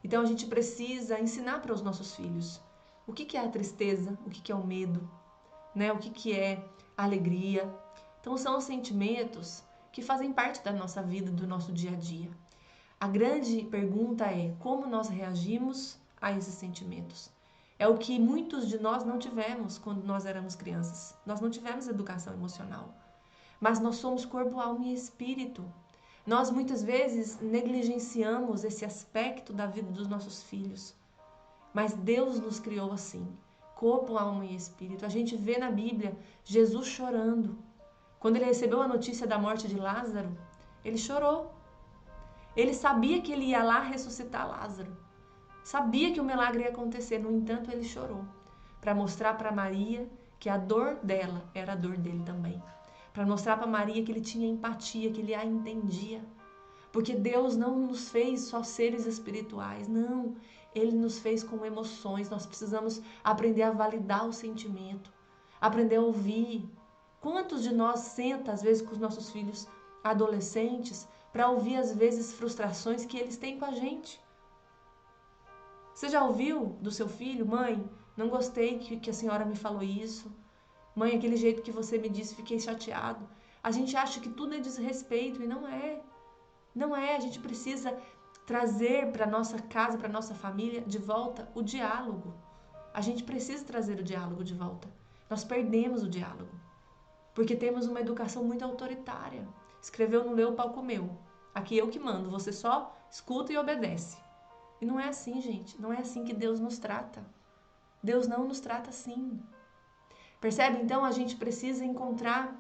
Então, a gente precisa ensinar para os nossos filhos o que é a tristeza, o que é o medo, né? O que é a alegria. Então, são os sentimentos que fazem parte da nossa vida, do nosso dia a dia. A grande pergunta é como nós reagimos a esses sentimentos. É o que muitos de nós não tivemos quando nós éramos crianças. Nós não tivemos educação emocional. Mas nós somos corpo, alma e espírito. Nós muitas vezes negligenciamos esse aspecto da vida dos nossos filhos. Mas Deus nos criou assim, corpo, alma e espírito. A gente vê na Bíblia Jesus chorando. Quando ele recebeu a notícia da morte de Lázaro, ele chorou. Ele sabia que ele ia lá ressuscitar Lázaro. Sabia que o milagre ia acontecer, no entanto, ele chorou. Para mostrar para Maria que a dor dela era a dor dele também. Para mostrar para Maria que ele tinha empatia, que ele a entendia. Porque Deus não nos fez só seres espirituais, não. Ele nos fez com emoções. Nós precisamos aprender a validar o sentimento, aprender a ouvir. Quantos de nós senta às vezes com os nossos filhos adolescentes para ouvir às vezes frustrações que eles têm com a gente? Você já ouviu do seu filho, mãe? Não gostei que a senhora me falou isso. Mãe, aquele jeito que você me disse, fiquei chateado. A gente acha que tudo é desrespeito e não é. Não é, a gente precisa trazer para nossa casa, para nossa família, de volta o diálogo. A gente precisa trazer o diálogo de volta. Nós perdemos o diálogo, porque temos uma educação muito autoritária. Escreveu, não leu, o pau comeu. Aqui eu que mando, você só escuta e obedece. E não é assim, gente, não é assim que Deus nos trata. Deus não nos trata assim. Percebe? Então a gente precisa encontrar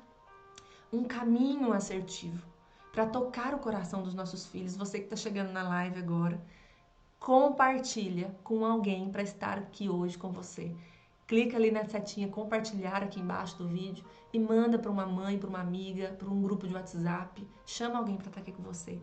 um caminho assertivo para tocar o coração dos nossos filhos. Você que está chegando na live agora, compartilha com alguém para estar aqui hoje com você. Clica ali na setinha compartilhar aqui embaixo do vídeo e manda para uma mãe, para uma amiga, para um grupo de WhatsApp. Chama alguém para estar aqui com você.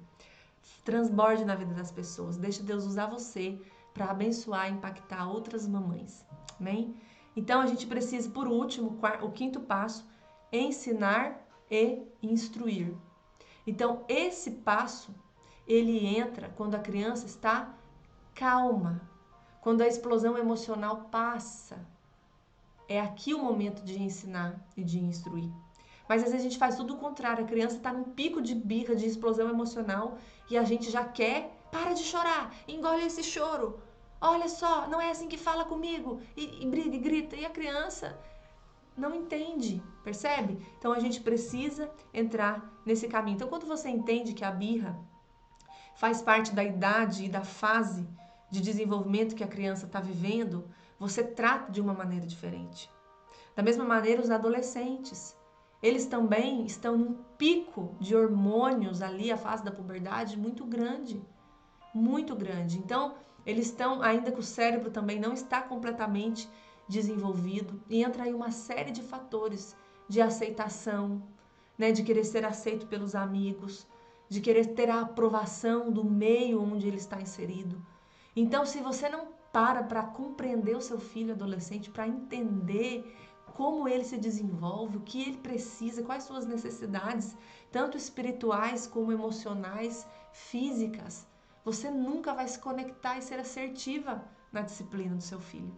Transborde na vida das pessoas. Deixa Deus usar você para abençoar e impactar outras mamães. Amém? Então a gente precisa, por último, o quinto passo, ensinar e instruir. Então, esse passo, ele entra quando a criança está calma, quando a explosão emocional passa. É aqui o momento de ensinar e de instruir. Mas às vezes a gente faz tudo o contrário, a criança está num pico de birra, de explosão emocional e a gente já quer, para de chorar, engole esse choro. Olha só, não é assim que fala comigo. E briga e grita. E a criança não entende, percebe? Então a gente precisa entrar nesse caminho. Então quando você entende que a birra faz parte da idade e da fase de desenvolvimento que a criança está vivendo, você trata de uma maneira diferente. Da mesma maneira, os adolescentes, eles também estão num pico de hormônios ali, a fase da puberdade, muito grande. Muito grande. Então, eles estão, ainda que o cérebro também não está completamente desenvolvido, e entra aí uma série de fatores de aceitação, né, de querer ser aceito pelos amigos, de querer ter a aprovação do meio onde ele está inserido. Então, se você não para compreender o seu filho adolescente, para entender como ele se desenvolve, o que ele precisa, quais suas necessidades, tanto espirituais como emocionais, físicas, você nunca vai se conectar e ser assertiva na disciplina do seu filho.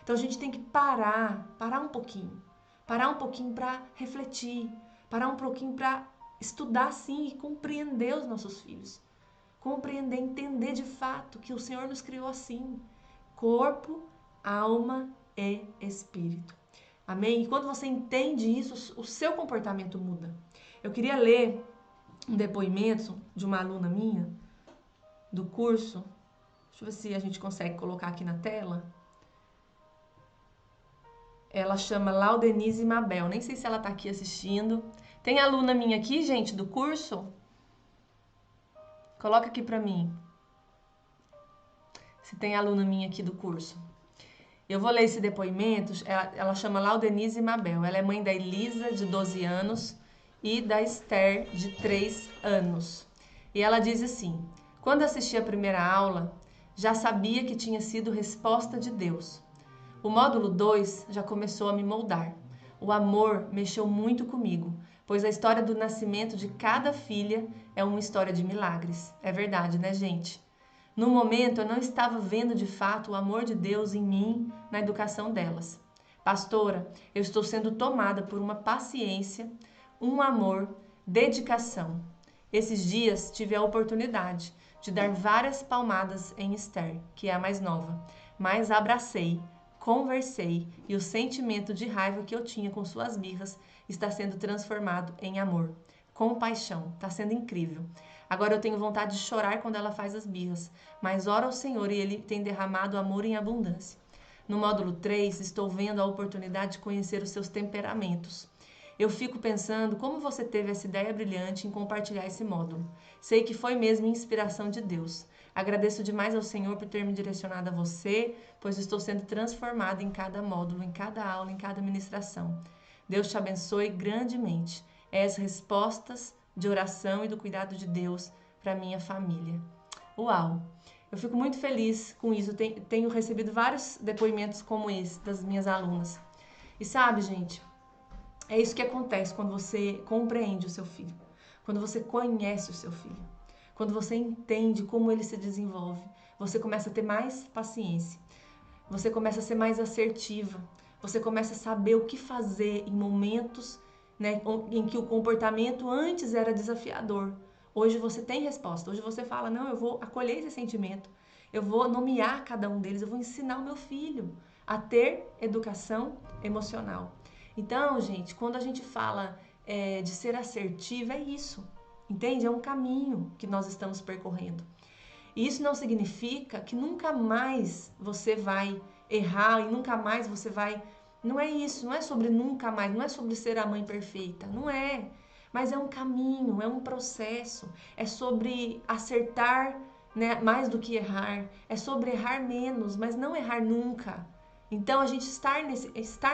Então a gente tem que parar um pouquinho para refletir, parar um pouquinho para estudar sim e compreender os nossos filhos. Compreender, entender de fato que o Senhor nos criou assim. Corpo, alma e espírito. Amém? E quando você entende isso, o seu comportamento muda. Eu queria ler um depoimento de uma aluna minha do curso. Deixa eu ver se a gente consegue colocar aqui na tela. Ela chama Laudenise Mabel. Nem sei se ela tá aqui assistindo. Tem aluna minha aqui, gente, do curso? Coloca aqui pra mim. Se tem aluna minha aqui do curso. Eu vou ler esse depoimento. Ela chama Laudenise Mabel. Ela é mãe da Elisa, de 12 anos, e da Esther, de 3 anos. E ela diz assim: quando assisti a primeira aula, já sabia que tinha sido resposta de Deus. O módulo 2 já começou a me moldar. O amor mexeu muito comigo, pois a história do nascimento de cada filha é uma história de milagres. É verdade, né, gente? No momento, eu não estava vendo de fato o amor de Deus em mim na educação delas. Pastora, eu estou sendo tomada por uma paciência, um amor, dedicação. Esses dias tive a oportunidade de dar várias palmadas em Esther, que é a mais nova, mas abracei, conversei e o sentimento de raiva que eu tinha com suas birras está sendo transformado em amor, compaixão. Está sendo incrível. Agora eu tenho vontade de chorar quando ela faz as birras, mas oro ao Senhor e Ele tem derramado amor em abundância. No módulo 3, estou vendo a oportunidade de conhecer os seus temperamentos. Eu fico pensando como você teve essa ideia brilhante em compartilhar esse módulo. Sei que foi mesmo inspiração de Deus. Agradeço demais ao Senhor por ter me direcionado a você, pois estou sendo transformada em cada módulo, em cada aula, em cada ministração. Deus te abençoe grandemente. É as respostas de oração e do cuidado de Deus para minha família. Uau! Eu fico muito feliz com isso. Tenho recebido vários depoimentos como esse das minhas alunas. E sabe, gente, é isso que acontece quando você compreende o seu filho, quando você conhece o seu filho, quando você entende como ele se desenvolve. Você começa a ter mais paciência, você começa a ser mais assertiva, você começa a saber o que fazer em momentos, né, em que o comportamento antes era desafiador. Hoje você tem resposta, hoje você fala, não, eu vou acolher esse sentimento, eu vou nomear cada um deles, eu vou ensinar o meu filho a ter educação emocional. Então, gente, quando a gente fala de ser assertivo, é isso, entende? É um caminho que nós estamos percorrendo. E isso não significa que nunca mais você vai errar e nunca mais você vai... Não é isso, não é sobre nunca mais, não é sobre ser a mãe perfeita, não é. Mas é um caminho, é um processo, é sobre acertar, né, mais do que errar, é sobre errar menos, mas não errar nunca. Então, a gente estar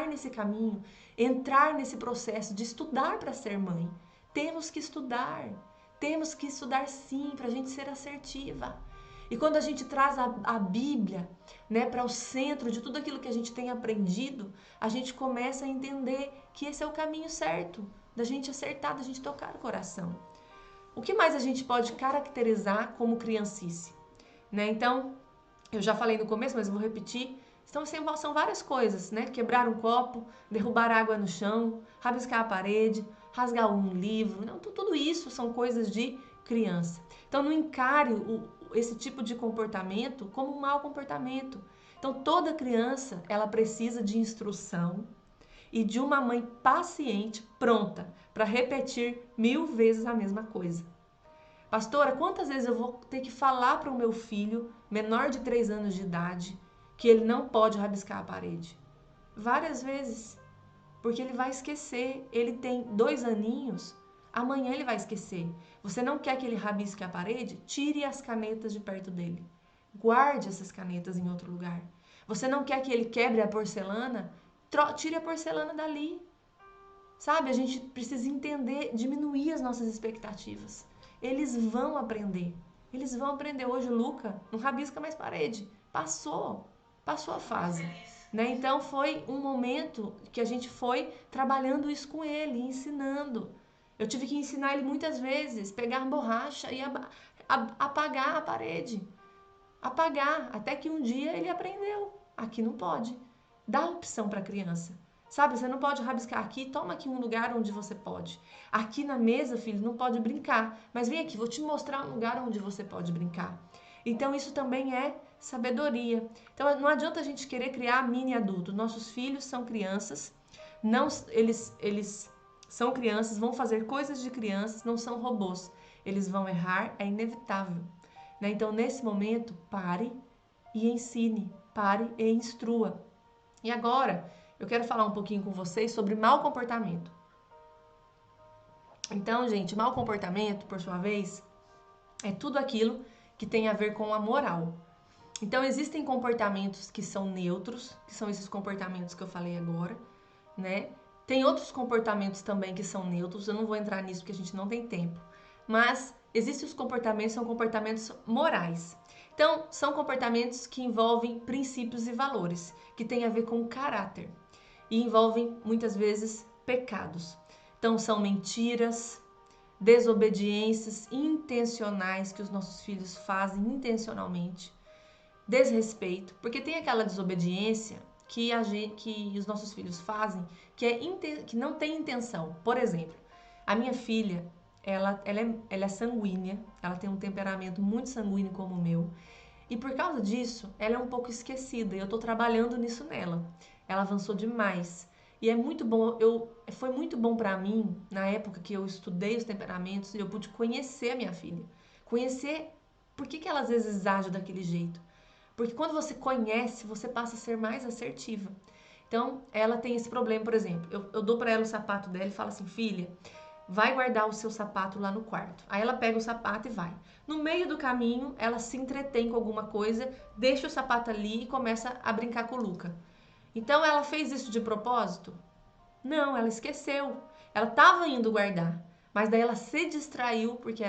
nesse caminho, entrar nesse processo de estudar para ser mãe. Temos que estudar sim, para a gente ser assertiva. E quando a gente traz a Bíblia, né, para o centro de tudo aquilo que a gente tem aprendido, a gente começa a entender que esse é o caminho certo, da gente acertar, da gente tocar o coração. O que mais a gente pode caracterizar como criancice? Né? Então, eu já falei no começo, mas eu vou repetir. Então, são várias coisas, né? Quebrar um copo, derrubar água no chão, rabiscar a parede, rasgar um livro. Não, tudo isso são coisas de criança. Então, não encare esse tipo de comportamento como um mau comportamento. Então, toda criança, ela precisa de instrução e de uma mãe paciente, pronta, para repetir 1000 vezes a mesma coisa. Pastora, quantas vezes eu vou ter que falar para o meu filho, menor de 3 anos de idade, que ele não pode rabiscar a parede? Várias vezes, porque ele vai esquecer. Ele tem 2 aninhos, amanhã ele vai esquecer. Você não quer que ele rabisque a parede? Tire as canetas de perto dele. Guarde essas canetas em outro lugar. Você não quer que ele quebre a porcelana? Tire a porcelana dali. Sabe, a gente precisa entender, diminuir as nossas expectativas. Eles vão aprender. Eles vão aprender. Hoje o Luca não rabisca mais parede. Passou a fase. Né? Então foi um momento que a gente foi trabalhando isso com ele, ensinando. Eu tive que ensinar ele muitas vezes, pegar borracha e apagar a parede. Apagar, até que um dia ele aprendeu. Aqui não pode. Dá opção para a criança. Sabe, você não pode rabiscar aqui, toma aqui um lugar onde você pode. Aqui na mesa, filho, não pode brincar. Mas vem aqui, vou te mostrar um lugar onde você pode brincar. Então isso também é sabedoria. Então não adianta a gente querer criar mini adulto. Nossos filhos são crianças, não eles são crianças, vão fazer coisas de crianças, não são robôs. Eles vão errar, é inevitável. Né? Então nesse momento, pare e ensine, pare e instrua. E agora eu quero falar um pouquinho com vocês sobre mau comportamento. Então, gente, mau comportamento, por sua vez, é tudo aquilo que tem a ver com a moral. Então, existem comportamentos que são neutros, que são esses comportamentos que eu falei agora, né? Tem outros comportamentos também que são neutros, eu não vou entrar nisso porque a gente não tem tempo. Mas existem os comportamentos, são comportamentos morais. Então, são comportamentos que envolvem princípios e valores, que têm a ver com o caráter. E envolvem, muitas vezes, pecados. Então, são mentiras, desobediências intencionais que os nossos filhos fazem intencionalmente, desrespeito, porque tem aquela desobediência que os nossos filhos fazem que não tem intenção. Por exemplo, a minha filha, ela é sanguínea, ela tem um temperamento muito sanguíneo como o meu, e por causa disso, ela é um pouco esquecida, e eu tô trabalhando nisso nela. Ela avançou demais. E é muito bom, foi muito bom pra mim, na época que eu estudei os temperamentos, e eu pude conhecer a minha filha. Conhecer por que ela às vezes age daquele jeito. Porque quando você conhece, você passa a ser mais assertiva. Então, ela tem esse problema, por exemplo, eu dou pra ela o sapato dela e falo assim, filha, vai guardar o seu sapato lá no quarto. Aí ela pega o sapato e vai. No meio do caminho, ela se entretém com alguma coisa, deixa o sapato ali e começa a brincar com o Luca. Então, ela fez isso de propósito? Não, ela esqueceu. Ela estava indo guardar, mas daí ela se distraiu, porque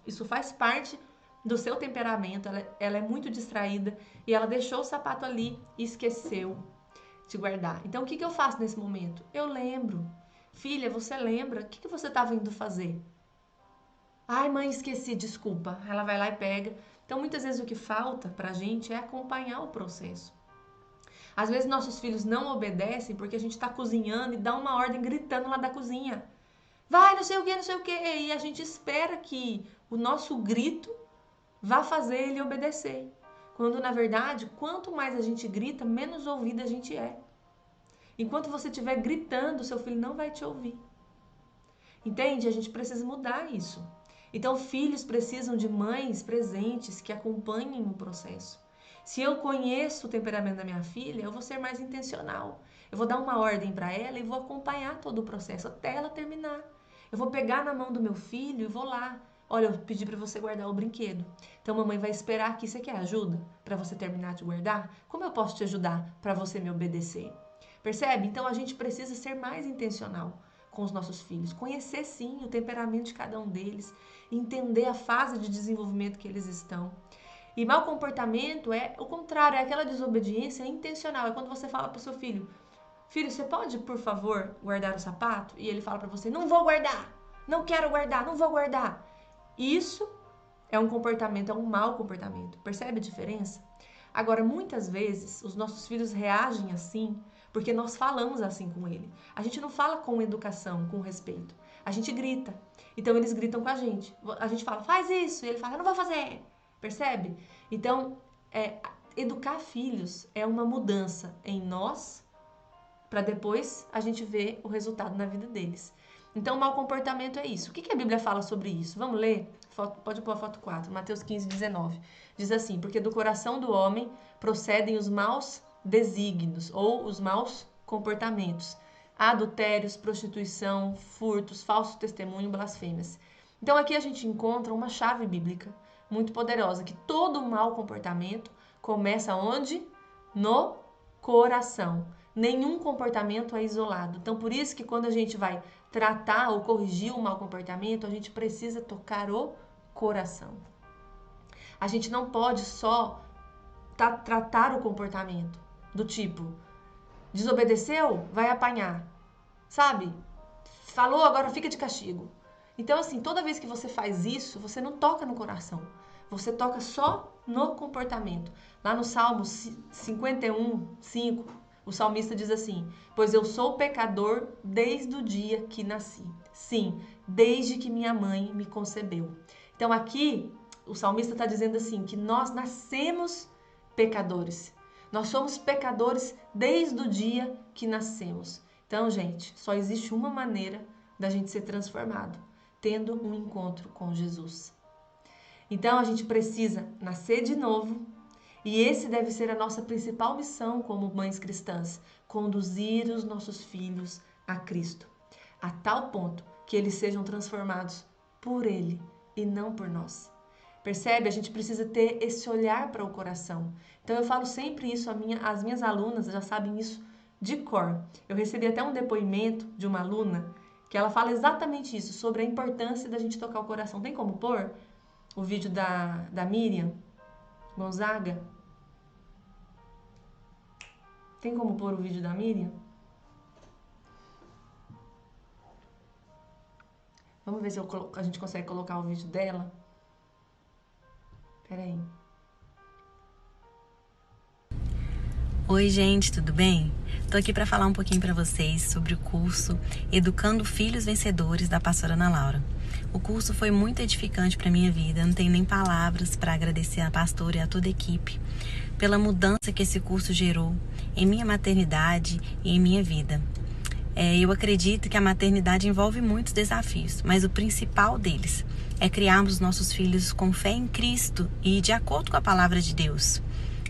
isso faz parte do seu temperamento, ela é muito distraída e ela deixou o sapato ali e esqueceu de guardar. Então, o que eu faço nesse momento? Eu lembro. Filha, você lembra? O que você estava indo fazer? Ai, mãe, esqueci, desculpa. Ela vai lá e pega. Então, muitas vezes o que falta pra gente é acompanhar o processo. Às vezes nossos filhos não obedecem porque a gente está cozinhando e dá uma ordem gritando lá da cozinha. Vai, não sei o que, não sei o que. E a gente espera que o nosso grito vá fazer ele obedecer. Quando, na verdade, quanto mais a gente grita, menos ouvida a gente é. Enquanto você estiver gritando, seu filho não vai te ouvir. Entende? A gente precisa mudar isso. Então, filhos precisam de mães presentes que acompanhem o processo. Se eu conheço o temperamento da minha filha, eu vou ser mais intencional. Eu vou dar uma ordem para ela e vou acompanhar todo o processo até ela terminar. Eu vou pegar na mão do meu filho e vou lá. Olha, eu pedi para você guardar o brinquedo. Então, mamãe vai esperar aqui. Você quer ajuda para você terminar de guardar? Como eu posso te ajudar para você me obedecer? Percebe? Então, a gente precisa ser mais intencional com os nossos filhos. Conhecer, sim, o temperamento de cada um deles. Entender a fase de desenvolvimento que eles estão. E mau comportamento é o contrário, é aquela desobediência intencional. É quando você fala para o seu filho, filho, você pode, por favor, guardar o sapato? E ele fala para você, não vou guardar, não quero guardar, não vou guardar. Isso é um comportamento, é um mau comportamento. Percebe a diferença? Agora, muitas vezes, os nossos filhos reagem assim porque nós falamos assim com ele. A gente não fala com educação, com respeito. A gente grita. Então, eles gritam com a gente. A gente fala, faz isso. E ele fala, eu não vou fazer. Percebe? Então, educar filhos é uma mudança em nós para depois a gente ver o resultado na vida deles. Então, mau comportamento é isso. O que a Bíblia fala sobre isso? Vamos ler? Pode pôr a foto 4, Mateus 15, 19. Diz assim, porque do coração do homem procedem os maus desígnios ou os maus comportamentos. Adultérios, prostituição, furtos, falso testemunho, blasfêmias. Então, aqui a gente encontra uma chave bíblica muito poderosa, que todo mau comportamento começa onde? No coração. Nenhum comportamento é isolado. Então, por isso que quando a gente vai tratar ou corrigir o mau comportamento, a gente precisa tocar o coração. A gente não pode só tratar o comportamento do tipo, desobedeceu, vai apanhar, sabe? Falou, agora fica de castigo. Então, assim, toda vez que você faz isso, você não toca no coração. Você toca só no comportamento. Lá no Salmo 51, 5, O salmista diz assim: pois eu sou pecador desde o dia que nasci. Sim, desde que minha mãe me concebeu. Então aqui o salmista está dizendo assim, que nós nascemos pecadores. Nós somos pecadores desde o dia que nascemos. Então, gente, só existe uma maneira da gente ser transformado, tendo um encontro com Jesus. Então, a gente precisa nascer de novo, e esse deve ser a nossa principal missão como mães cristãs, conduzir os nossos filhos a Cristo, a tal ponto que eles sejam transformados por Ele e não por nós. Percebe? A gente precisa ter esse olhar para o coração. Então eu falo sempre isso, as minhas alunas já sabem isso de cor. Eu recebi até um depoimento de uma aluna que ela fala exatamente isso, sobre a importância da gente tocar o coração. Tem como pôr o vídeo da Miriam Gonzaga? Tem como pôr o vídeo da Miriam? Vamos ver se a gente consegue colocar o vídeo dela. Peraí. Oi, gente, tudo bem? Tô aqui para falar um pouquinho para vocês sobre o curso Educando Filhos Vencedores da pastora Ana Laura. O curso foi muito edificante para minha vida, não tenho nem palavras para agradecer a pastora e a toda a equipe pela mudança que esse curso gerou em minha maternidade e em minha vida. Eu acredito que a maternidade envolve muitos desafios, mas o principal deles é criarmos nossos filhos com fé em Cristo e de acordo com a palavra de Deus.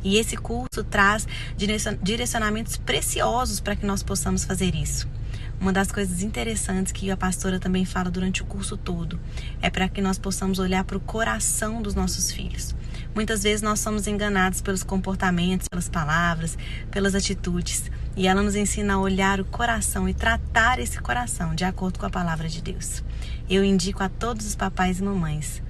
E esse curso traz direcionamentos preciosos para que nós possamos fazer isso. Uma das coisas interessantes que a pastora também fala durante o curso todo é para que nós possamos olhar para o coração dos nossos filhos. Muitas vezes nós somos enganados pelos comportamentos, pelas palavras, pelas atitudes. E ela nos ensina a olhar o coração e tratar esse coração de acordo com a palavra de Deus. Eu indico a todos os papais e mamães.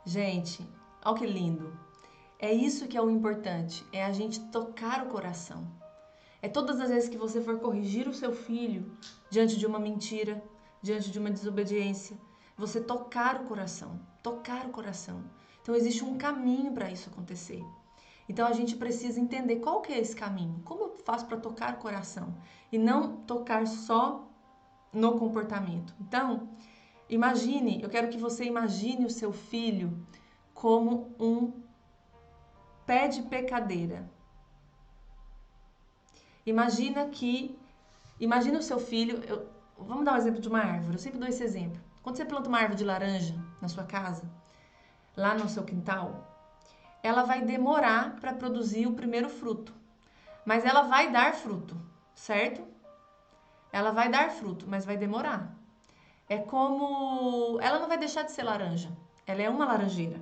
Gente, olha que lindo. É isso que é o importante, é a gente tocar o coração. É todas as vezes que você for corrigir o seu filho diante de uma mentira, diante de uma desobediência, você tocar o coração, tocar o coração. Então existe um caminho para isso acontecer. Então a gente precisa entender qual que é esse caminho. Como eu faço para tocar o coração e não tocar só no comportamento? Então, imagine, eu quero que você imagine o seu filho como um pé de pecadeira. Imagina o seu filho, vamos dar um exemplo de uma árvore, eu sempre dou esse exemplo. Quando você planta uma árvore de laranja na sua casa, lá no seu quintal, ela vai demorar para produzir o primeiro fruto, mas ela vai dar fruto, certo? Ela vai dar fruto, mas vai demorar. É como, ela não vai deixar de ser laranja, ela é uma laranjeira,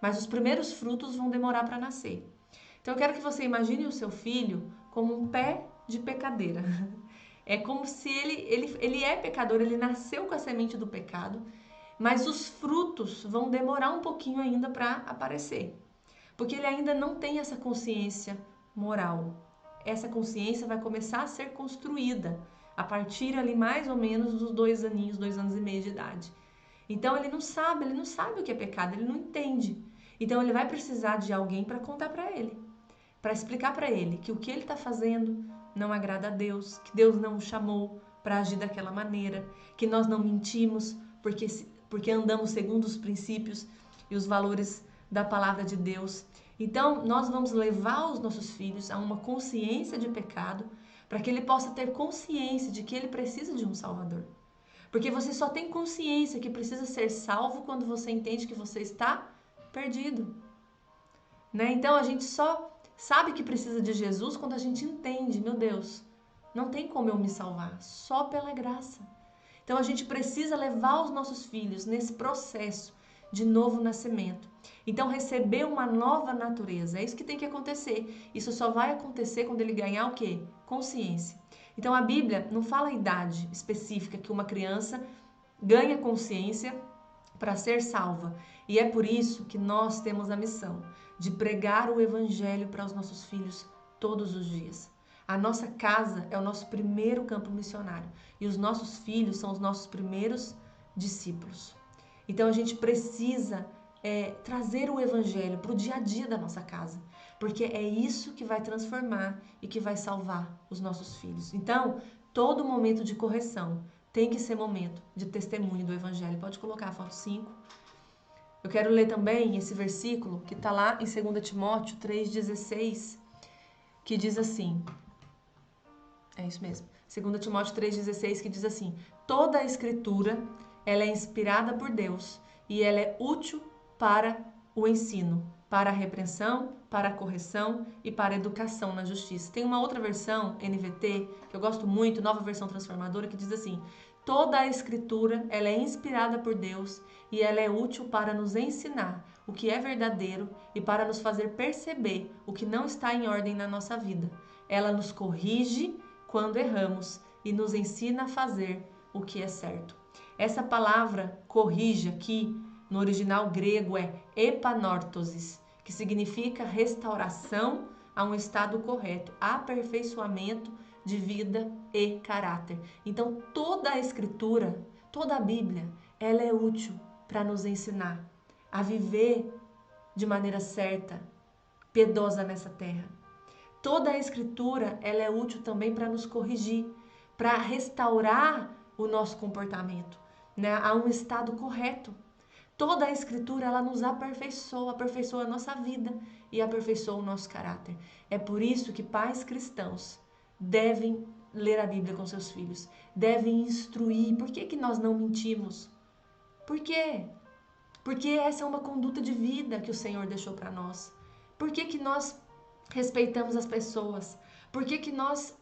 mas os primeiros frutos vão demorar para nascer. Então eu quero que você imagine o seu filho como um pé de pecadeira. É como se ele é pecador, ele nasceu com a semente do pecado, mas os frutos vão demorar um pouquinho ainda para aparecer, porque ele ainda não tem essa consciência moral. Essa consciência vai começar a ser construída a partir ali mais ou menos dos 2 aninhos, 2 anos e meio de idade. Então ele não sabe o que é pecado, ele não entende. Então ele vai precisar de alguém para contar para ele, para explicar para ele que o que ele está fazendo não agrada a Deus, que Deus não o chamou para agir daquela maneira, que nós não mentimos porque andamos segundo os princípios e os valores da palavra de Deus. Então, nós vamos levar os nossos filhos a uma consciência de pecado, para que ele possa ter consciência de que ele precisa de um Salvador. Porque você só tem consciência que precisa ser salvo quando você entende que você está perdido. Né? Então, a gente só sabe que precisa de Jesus quando a gente entende, meu Deus, não tem como eu me salvar, só pela graça. Então a gente precisa levar os nossos filhos nesse processo de novo nascimento. Então receber uma nova natureza, é isso que tem que acontecer. Isso só vai acontecer quando ele ganhar o quê? Consciência. Então a Bíblia não fala a idade específica que uma criança ganha consciência para ser salva. E é por isso que nós temos a missão de pregar o evangelho para os nossos filhos todos os dias. A nossa casa é o nosso primeiro campo missionário e os nossos filhos são os nossos primeiros discípulos. Então a gente precisa trazer o evangelho para o dia a dia da nossa casa, porque é isso que vai transformar e que vai salvar os nossos filhos. Então, todo momento de correção tem que ser momento de testemunho do evangelho. Pode colocar a foto 5. Eu quero ler também esse versículo que está lá em 2 Timóteo 3,16, que diz assim, é isso mesmo, 2 Timóteo 3,16, que diz assim: toda a escritura, ela é inspirada por Deus e ela é útil para o ensino, para a repreensão, para a correção e para a educação na justiça. Tem uma outra versão, NVT, que eu gosto muito, Nova Versão Transformadora, que diz assim: toda a escritura, ela é inspirada por Deus e ela é útil para nos ensinar o que é verdadeiro e para nos fazer perceber o que não está em ordem na nossa vida. Ela nos corrige quando erramos e nos ensina a fazer o que é certo. Essa palavra corrige aqui, no original grego, é epanortosis, que significa restauração a um estado correto, aperfeiçoamento de vida e caráter. Então, toda a escritura, toda a Bíblia, ela é útil para nos ensinar a viver de maneira certa, piedosa nessa terra. Toda a escritura, ela é útil também para nos corrigir, para restaurar o nosso comportamento, né, a um estado correto. Toda a escritura, ela nos aperfeiçoa a nossa vida e aperfeiçoa o nosso caráter. É por isso que pais cristãos devem ler a Bíblia com seus filhos, devem instruir. Por que nós não mentimos? Por quê? Porque essa é uma conduta de vida que o Senhor deixou para nós. Por que nós respeitamos as pessoas? Por que nós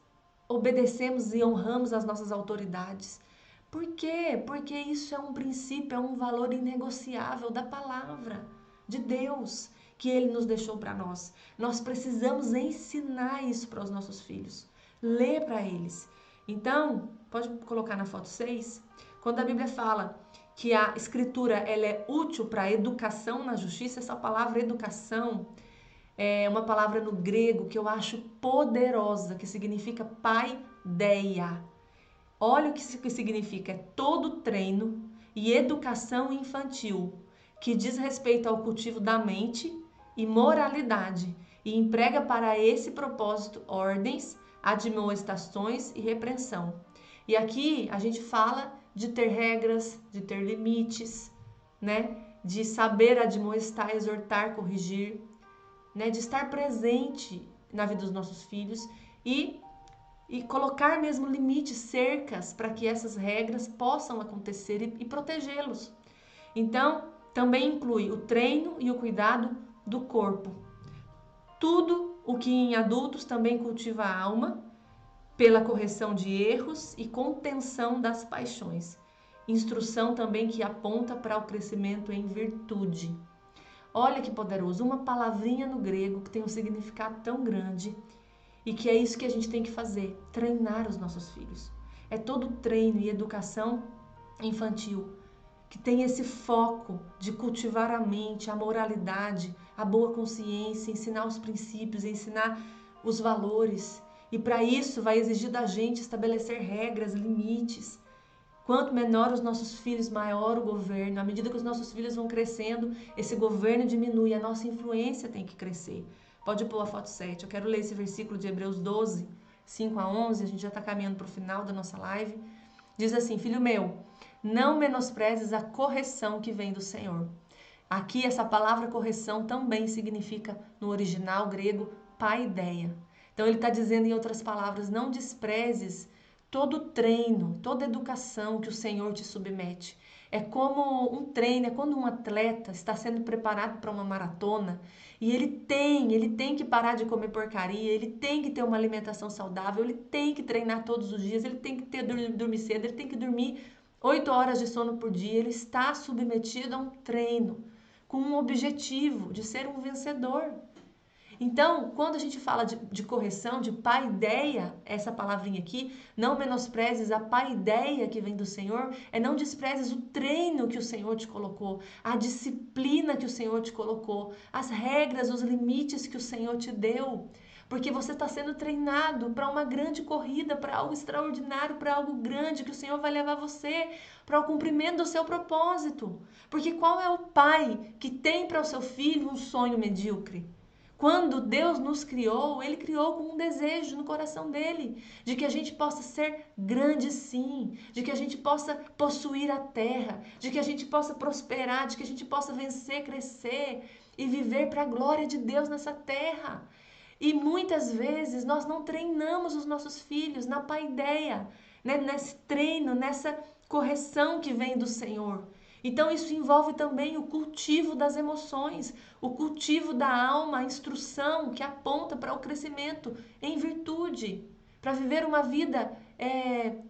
obedecemos e honramos as nossas autoridades? Por quê? Porque isso é um princípio, é um valor inegociável da palavra de Deus que Ele nos deixou para nós. Nós precisamos ensinar isso para os nossos filhos, ler para eles. Então, pode colocar na foto 6, quando a Bíblia fala que a escritura ela é útil para a educação na justiça, essa palavra educação é uma palavra no grego que eu acho poderosa, que significa paideia. Olha o que significa, é todo treino e educação infantil que diz respeito ao cultivo da mente e moralidade e emprega para esse propósito ordens, admoestações e repreensão. E aqui a gente fala de ter regras, de ter limites, né? De saber admoestar, exortar, corrigir, né? De estar presente na vida dos nossos filhos e colocar mesmo limites, cercas, para que essas regras possam acontecer e protegê-los. Então, também inclui o treino e o cuidado do corpo. Tudo o que em adultos também cultiva a alma, pela correção de erros e contenção das paixões. Instrução também que aponta para o crescimento em virtude. Olha que poderoso, uma palavrinha no grego que tem um significado tão grande. E que é isso que a gente tem que fazer, treinar os nossos filhos. É todo treino e educação infantil que tem esse foco de cultivar a mente, a moralidade, a boa consciência, ensinar os princípios, ensinar os valores. E para isso vai exigir da gente estabelecer regras, limites. Quanto menor os nossos filhos, maior o governo. À medida que os nossos filhos vão crescendo, esse governo diminui, a nossa influência tem que crescer. Pode pôr a foto 7. Eu quero ler esse versículo de Hebreus 12, 5 a 11. A gente já está caminhando para o final da nossa live. Diz assim: filho meu, não menosprezes a correção que vem do Senhor. Aqui essa palavra correção também significa, no original grego, paideia. Então ele está dizendo em outras palavras, não desprezes todo treino, toda educação que o Senhor te submete. É como um treino, é quando um atleta está sendo preparado para uma maratona e ele tem que parar de comer porcaria, ele tem que ter uma alimentação saudável, ele tem que treinar todos os dias, ele tem que dormir cedo, ele tem que dormir 8 horas de sono por dia, ele está submetido a um treino com um objetivo de ser um vencedor. Então, quando a gente fala de correção, de paideia, essa palavrinha aqui, não menosprezes a paideia que vem do Senhor, é não desprezes o treino que o Senhor te colocou, a disciplina que o Senhor te colocou, as regras, os limites que o Senhor te deu. porque você está sendo treinado para uma grande corrida, para algo extraordinário, para algo grande que o Senhor vai levar você para o cumprimento do seu propósito. Porque qual é o pai que tem para o seu filho um sonho medíocre? Quando Deus nos criou, Ele criou com um desejo no coração dele, de que a gente possa ser grande sim, de que a gente possa possuir a terra, de que a gente possa prosperar, de que a gente possa vencer, crescer e viver para a glória de Deus nessa terra. E muitas vezes nós não treinamos os nossos filhos na paideia, né? Nesse treino, nessa correção que vem do Senhor. Então isso envolve também o cultivo das emoções, o cultivo da alma, a instrução que aponta para o crescimento em virtude, para viver uma vida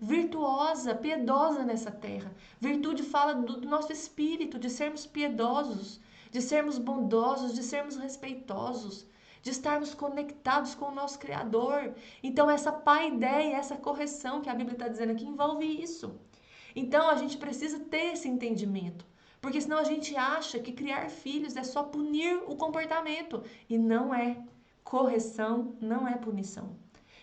virtuosa, piedosa nessa terra. Virtude fala do nosso espírito, de sermos piedosos, de sermos bondosos, de sermos respeitosos, de estarmos conectados com o nosso Criador. Então essa paideia, essa correção que a Bíblia está dizendo aqui envolve isso. Então a gente precisa ter esse entendimento, porque senão a gente acha que criar filhos é só punir o comportamento, e não é. Correção não é punição.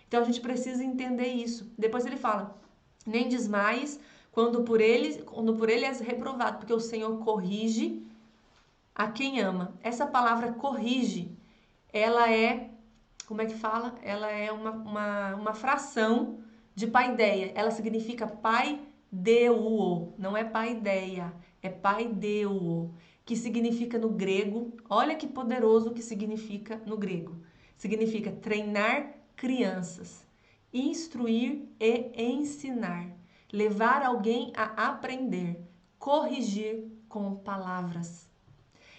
Então a gente precisa entender isso. Depois ele fala: nem desmaies quando por ele és reprovado, porque o Senhor corrige a quem ama. Essa palavra corrige, ela é, como é que fala? Ela é uma fração de paideia. Ela significa pai deuo, não é paideia, é paideuo, que significa no grego, olha que poderoso que significa no grego. Significa treinar crianças, instruir e ensinar, levar alguém a aprender, corrigir com palavras.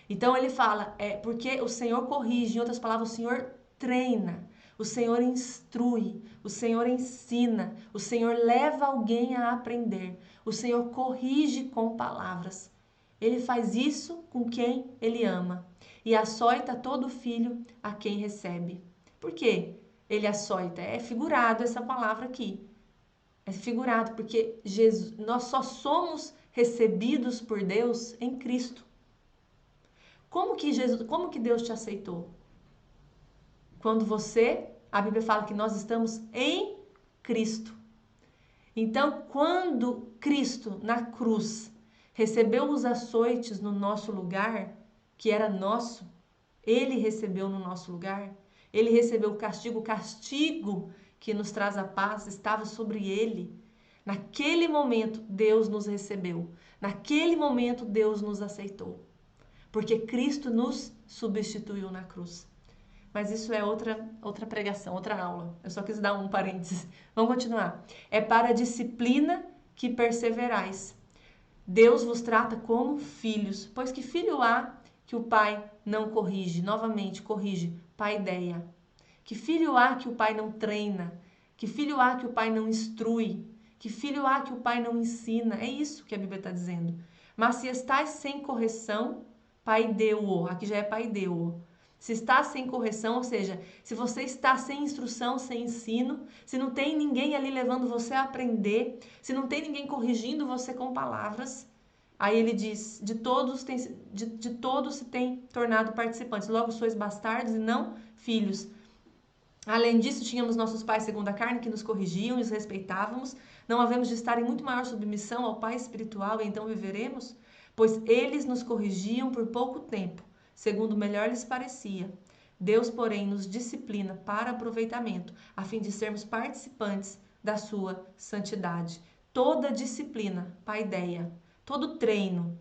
Então ele fala, porque o Senhor corrige, em outras palavras, o Senhor treina, o Senhor instrui, o Senhor ensina, o Senhor leva alguém a aprender, o Senhor corrige com palavras. Ele faz isso com quem Ele ama e açoita todo filho a quem recebe. Por quê? Ele açoita, é figurado essa palavra aqui. É figurado porque nós só somos recebidos por Deus em Cristo. Como que Deus te aceitou? Quando a Bíblia fala que nós estamos em Cristo. Então, quando Cristo, na cruz, recebeu os açoites no nosso lugar, que era nosso, Ele recebeu no nosso lugar, Ele recebeu o castigo que nos traz a paz estava sobre Ele. Naquele momento, Deus nos recebeu. Naquele momento, Deus nos aceitou. Porque Cristo nos substituiu na cruz. Mas isso é outra pregação, outra aula. Eu só quis dar um parênteses. Vamos continuar. É para a disciplina que perseverais. Deus vos trata como filhos, pois que filho há que o pai não corrige? Novamente, corrige, paideia. Que filho há que o pai não treina? Que filho há que o pai não instrui? Que filho há que o pai não ensina? É isso que a Bíblia está dizendo. Mas se estáis sem correção, paideuo, aqui já é paideuo. Se está sem correção, ou seja, se você está sem instrução, sem ensino, se não tem ninguém ali levando você a aprender, se não tem ninguém corrigindo você com palavras, aí ele diz, de todos se tem tornado participantes, logo sois bastardos e não filhos. Além disso, tínhamos nossos pais segundo a carne que nos corrigiam e os respeitávamos, não havemos de estar em muito maior submissão ao Pai espiritual e então viveremos? Pois eles nos corrigiam por pouco tempo, segundo melhor lhes parecia. Deus, porém, nos disciplina para aproveitamento, a fim de sermos participantes da sua santidade. Toda disciplina, paideia, todo treino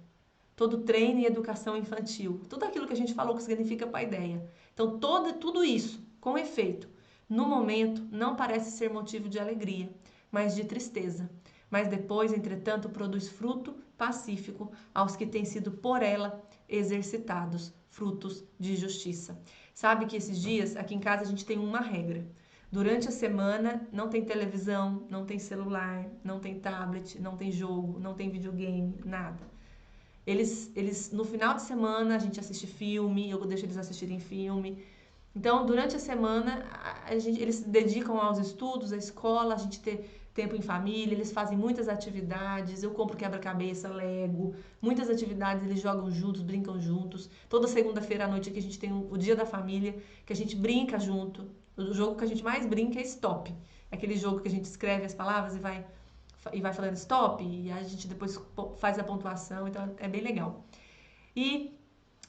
e educação infantil, tudo aquilo que a gente falou que significa paideia. Então, tudo isso, com efeito, no momento, não parece ser motivo de alegria, mas de tristeza. Mas depois, entretanto, produz fruto pacífico aos que têm sido por ela exercitados, frutos de justiça. Sabe que esses dias, aqui em casa, a gente tem uma regra. Durante a semana, não tem televisão, não tem celular, não tem tablet, não tem jogo, não tem videogame, nada. No final de semana, a gente assiste filme, eu deixo eles assistirem filme. Então, durante a semana, eles se dedicam aos estudos, à escola, a gente ter tempo em família, eles fazem muitas atividades, eu compro quebra-cabeça, Lego, muitas atividades, eles jogam juntos, brincam juntos. Toda segunda-feira à noite aqui a gente tem o dia da família, que a gente brinca junto. O jogo que a gente mais brinca é stop. É aquele jogo que a gente escreve as palavras e vai falando stop, e a gente depois faz a pontuação, então é bem legal. E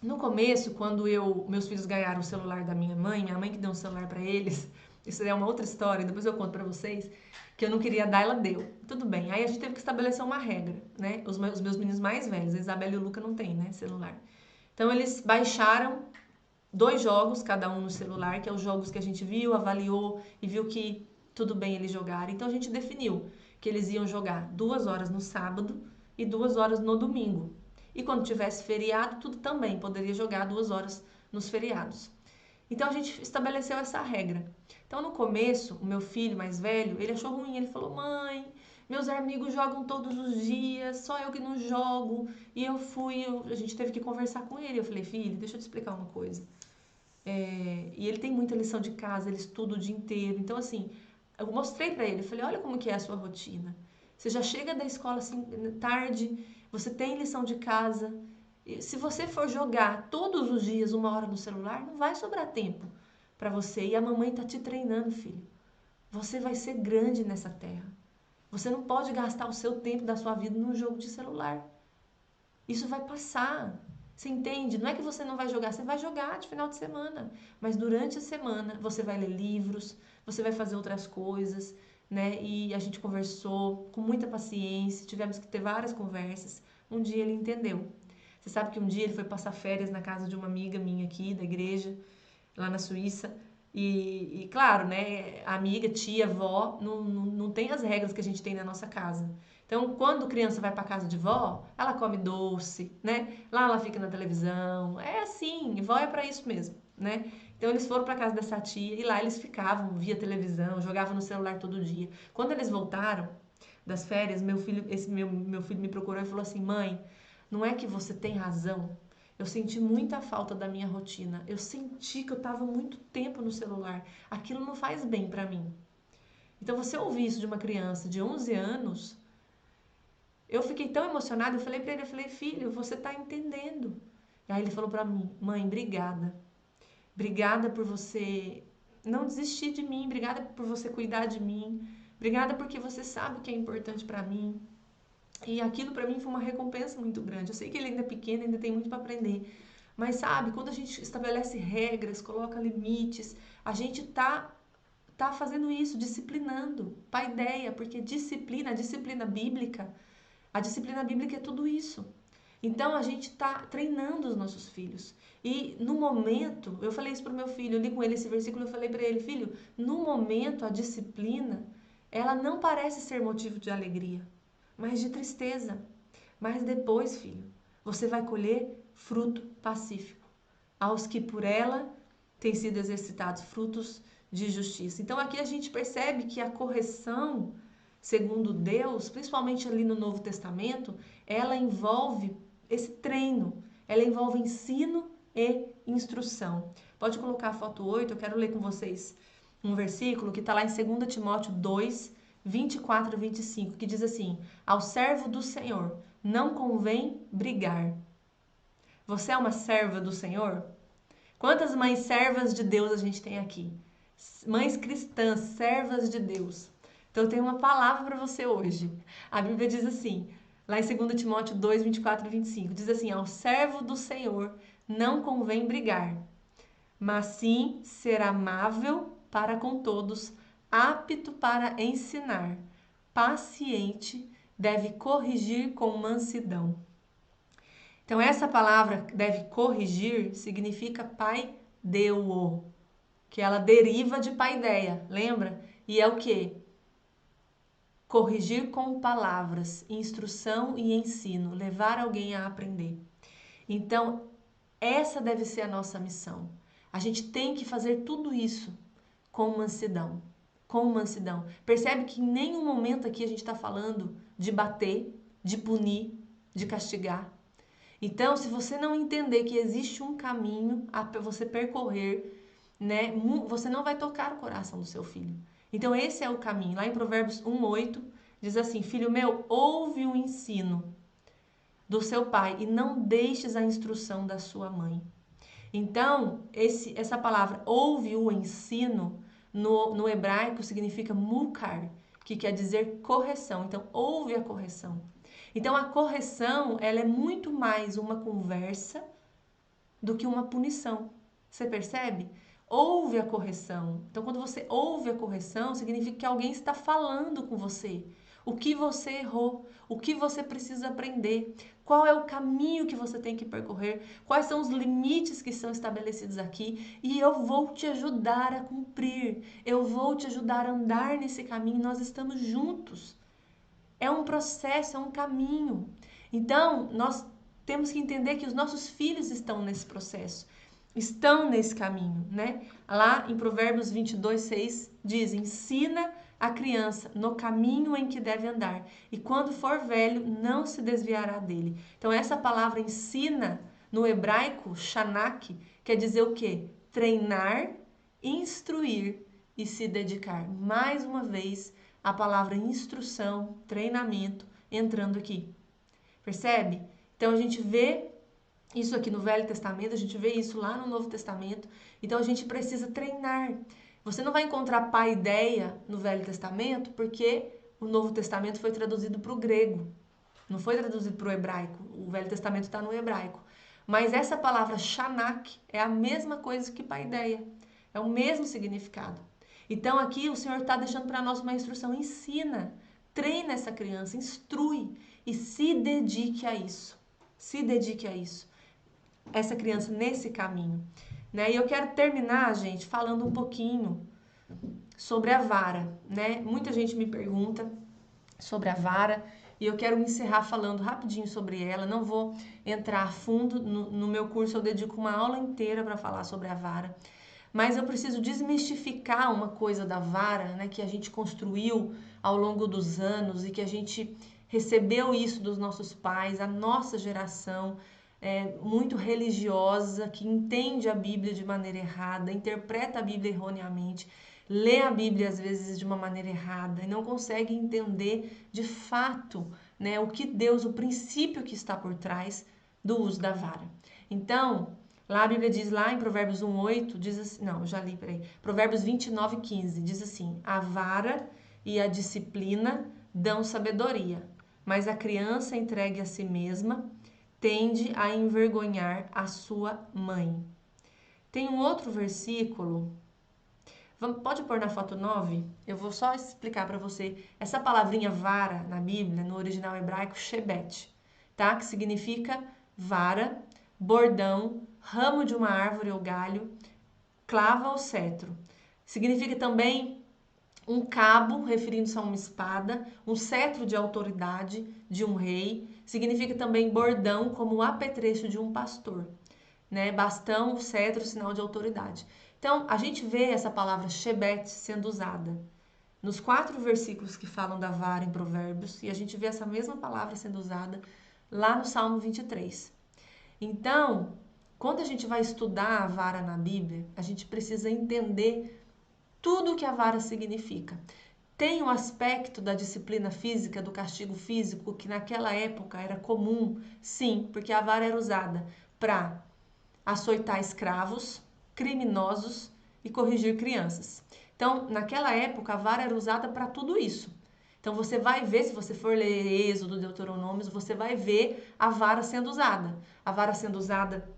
no começo, quando meus filhos ganharam o celular da minha mãe que deu um celular pra eles, isso é uma outra história, depois eu conto pra vocês, que eu não queria dar, ela deu. Tudo bem. Aí a gente teve que estabelecer uma regra, né? Os meus meninos mais velhos, a Isabela e o Luca não têm, né, celular. Então eles baixaram 2 jogos, cada um no celular, que é os jogos que a gente viu, avaliou e viu que tudo bem eles jogarem. Então a gente definiu que eles iam jogar 2 horas no sábado e 2 horas no domingo. E quando tivesse feriado, tudo também poderia jogar 2 horas nos feriados. Então a gente estabeleceu essa regra. Então no começo, o meu filho mais velho, ele achou ruim, ele falou: "Mãe, meus amigos jogam todos os dias, só eu que não jogo". E a gente teve que conversar com ele. Eu falei: "Filho, deixa eu te explicar uma coisa. E ele tem muita lição de casa, ele estuda o dia inteiro. Então, assim, eu mostrei pra ele, eu falei, olha como que é a sua rotina. Você já chega da escola assim, tarde, você tem lição de casa. E se você for jogar todos os dias 1 hora no celular, não vai sobrar tempo pra você. E a mamãe tá te treinando, filho. Você vai ser grande nessa terra. Você não pode gastar o seu tempo da sua vida num jogo de celular. Isso vai passar. Você entende? Não é que você não vai jogar, você vai jogar de final de semana. Mas durante a semana você vai ler livros, você vai fazer outras coisas, né? E a gente conversou com muita paciência, tivemos que ter várias conversas. Um dia ele entendeu. Você sabe que um dia ele foi passar férias na casa de uma amiga minha aqui, da igreja, lá na Suíça. E claro, né? A amiga, tia, avó, não tem as regras que a gente tem na nossa casa. Então, quando criança vai para casa de vó, ela come doce, né? Lá ela fica na televisão. É assim, vó é para isso mesmo, né? Então eles foram para casa dessa tia e lá eles ficavam, via televisão, jogavam no celular todo dia. Quando eles voltaram das férias, meu filho me procurou e falou assim: "Mãe, não é que você tem razão? Eu senti muita falta da minha rotina. Eu senti que eu estava muito tempo no celular. Aquilo não faz bem para mim". Então, você ouvir isso de uma criança de 11 anos, eu fiquei tão emocionada, eu falei pra ele, eu falei: "Filho, você tá entendendo". E aí ele falou pra mim: "Mãe, obrigada. Obrigada por você não desistir de mim, obrigada por você cuidar de mim, obrigada porque você sabe o que é importante pra mim". E aquilo pra mim foi uma recompensa muito grande. Eu sei que ele ainda é pequeno, ainda tem muito pra aprender. Mas sabe, quando a gente estabelece regras, coloca limites, a gente tá fazendo isso, disciplinando. Paideia, porque a disciplina bíblica é tudo isso. Então a gente está treinando os nossos filhos. E no momento, eu falei isso para o meu filho, eu li com ele esse versículo, eu falei para ele: "Filho, no momento a disciplina, ela não parece ser motivo de alegria, mas de tristeza. Mas depois, filho, você vai colher fruto pacífico, aos que por ela têm sido exercitados frutos de justiça". Então aqui a gente percebe que a correção, segundo Deus, principalmente ali no Novo Testamento, ela envolve esse treino, ela envolve ensino e instrução. Pode colocar a foto 8, eu quero ler com vocês um versículo que está lá em 2 Timóteo 2, 24 e 25, que diz assim: "Ao servo do Senhor não convém brigar". Você é uma serva do Senhor? Quantas mães servas de Deus a gente tem aqui? Mães cristãs, servas de Deus. Então eu tenho uma palavra para você hoje. A Bíblia diz assim, lá em 2 Timóteo 2, 24 e 25, diz assim: "Ao servo do Senhor não convém brigar, mas sim ser amável para com todos, apto para ensinar, paciente, deve corrigir com mansidão". Então, essa palavra deve corrigir significa paideuo, que ela deriva de paideia, lembra? E é o quê? Corrigir com palavras, instrução e ensino, levar alguém a aprender. Então, essa deve ser a nossa missão. A gente tem que fazer tudo isso com mansidão. Com mansidão. Percebe que em nenhum momento aqui a gente está falando de bater, de punir, de castigar. Então, se você não entender que existe um caminho a você percorrer, né, você não vai tocar o coração do seu filho. Então, esse é o caminho. Lá em Provérbios 1:8 diz assim: "Filho meu, ouve o ensino do seu pai e não deixes a instrução da sua mãe". Então, essa palavra ouve o ensino no hebraico significa mukar, que quer dizer correção. Então, houve a correção. Então, a correção, ela é muito mais uma conversa do que uma punição. Você percebe? Houve a correção. Então, quando você ouve a correção, significa que alguém está falando com você. O que você errou, o que você precisa aprender, qual é o caminho que você tem que percorrer, quais são os limites que são estabelecidos aqui, e eu vou te ajudar a cumprir, eu vou te ajudar a andar nesse caminho, nós estamos juntos. É um processo, é um caminho. Então, nós temos que entender que os nossos filhos estão nesse processo, estão nesse caminho, né? Lá em Provérbios 22:6 diz: ensina a criança no caminho em que deve andar, e quando for velho, não se desviará dele. Então, essa palavra ensina, no hebraico, shanak, quer dizer o quê? Treinar, instruir e se dedicar. Mais uma vez, a palavra instrução, treinamento, entrando aqui. Percebe? Então, a gente vê isso aqui no Velho Testamento, a gente vê isso lá no Novo Testamento. Então, a gente precisa treinar. Você não vai encontrar paideia no Velho Testamento porque o Novo Testamento foi traduzido para o grego, não foi traduzido para o hebraico. O Velho Testamento está no hebraico. Mas essa palavra shanak é a mesma coisa que paideia, é o mesmo significado. Então aqui o Senhor está deixando para nós uma instrução: ensina, treina essa criança, instrui e se dedique a isso. Se dedique a isso. Essa criança nesse caminho. Né? E eu quero terminar, gente, falando um pouquinho sobre a vara, né? Muita gente me pergunta sobre a vara e eu quero encerrar falando rapidinho sobre ela. Não vou entrar a fundo, no meu curso eu dedico uma aula inteira para falar sobre a vara, mas eu preciso desmistificar uma coisa da vara, né, que a gente construiu ao longo dos anos e que a gente recebeu isso dos nossos pais, a nossa geração muito religiosa, que entende a Bíblia de maneira errada, interpreta a Bíblia erroneamente, lê a Bíblia às vezes de uma maneira errada e não consegue entender de fato, né, o que Deus, o princípio que está por trás do uso da vara. Então, lá a Bíblia diz, lá em Provérbios 1:8, diz assim, não, eu já li, peraí, Provérbios 29:15, diz assim: a vara e a disciplina dão sabedoria, mas a criança entregue a si mesma tende a envergonhar a sua mãe. Tem um outro versículo, pode pôr na foto 9? Eu vou só explicar para você. Essa palavrinha vara na Bíblia, no original hebraico, shebet, tá? Que significa vara, bordão, ramo de uma árvore ou galho, clava ou cetro. Significa também um cabo, referindo-se a uma espada, um cetro de autoridade de um rei. Significa também bordão, como o apetrecho de um pastor, né? Bastão, cetro, sinal de autoridade. Então, a gente vê essa palavra shebet sendo usada nos 4 versículos que falam da vara em Provérbios, e a gente vê essa mesma palavra sendo usada lá no Salmo 23. Então, quando a gente vai estudar a vara na Bíblia, a gente precisa entender tudo o que a vara significa. Tem o aspecto da disciplina física, do castigo físico, que naquela época era comum, sim, porque a vara era usada para açoitar escravos, criminosos e corrigir crianças. Então, naquela época, a vara era usada para tudo isso. Então, você vai ver, se você for ler Êxodo, Deuteronômios, você vai ver a vara sendo usada. A vara sendo usada,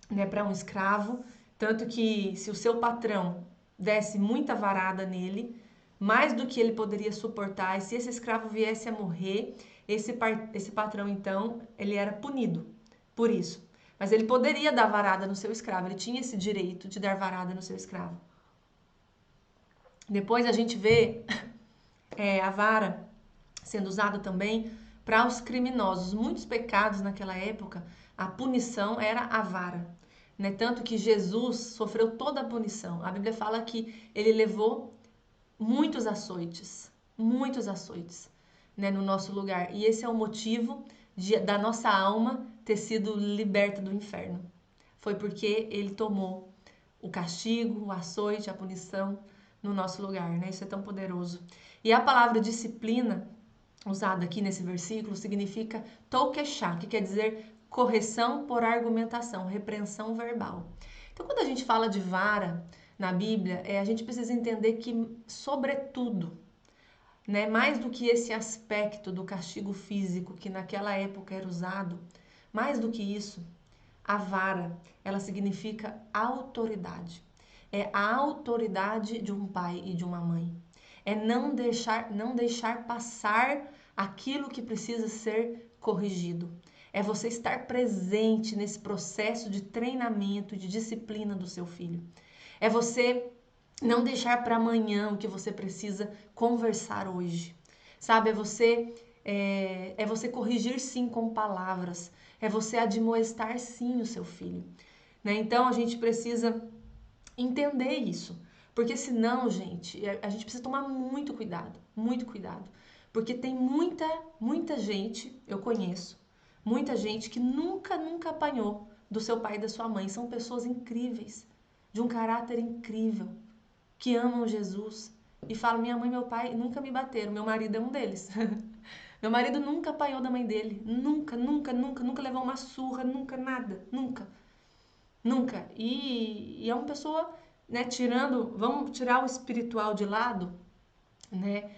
né, para um escravo, tanto que se o seu patrão desse muita varada nele, mais do que ele poderia suportar, e se esse escravo viesse a morrer, esse patrão, então, ele era punido por isso. Mas ele poderia dar varada no seu escravo, ele tinha esse direito de dar varada no seu escravo. Depois a gente vê a vara sendo usada também para os criminosos. Muitos pecados naquela época, a punição era a vara. Né? Tanto que Jesus sofreu toda a punição. A Bíblia fala que ele levou muitos açoites, né, no nosso lugar. E esse é o motivo da nossa alma ter sido liberta do inferno. Foi porque ele tomou o castigo, o açoite, a punição no nosso lugar, né? Isso é tão poderoso. E a palavra disciplina, usada aqui nesse versículo, significa tokeshá, que quer dizer correção por argumentação, repreensão verbal. Então, quando a gente fala de vara, na Bíblia, a gente precisa entender que, sobretudo, né, mais do que esse aspecto do castigo físico que naquela época era usado, mais do que isso, a vara, ela significa autoridade. É a autoridade de um pai e de uma mãe. É não deixar passar aquilo que precisa ser corrigido. É você estar presente nesse processo de treinamento e de disciplina do seu filho. É você não deixar para amanhã o que você precisa conversar hoje. Sabe, é você corrigir sim com palavras. É você admoestar sim o seu filho. Né? Então a gente precisa entender isso. Porque senão, gente, a gente precisa tomar muito cuidado, muito cuidado. Porque tem muita gente, eu conheço, muita gente que nunca apanhou do seu pai e da sua mãe. São pessoas incríveis, de um caráter incrível, que amam Jesus. E falam, minha mãe e meu pai nunca me bateram, meu marido é um deles. Meu marido nunca apanhou da mãe dele, nunca levou uma surra, nunca, nada, nunca. Nunca. E é uma pessoa, né, vamos tirar o espiritual de lado, né?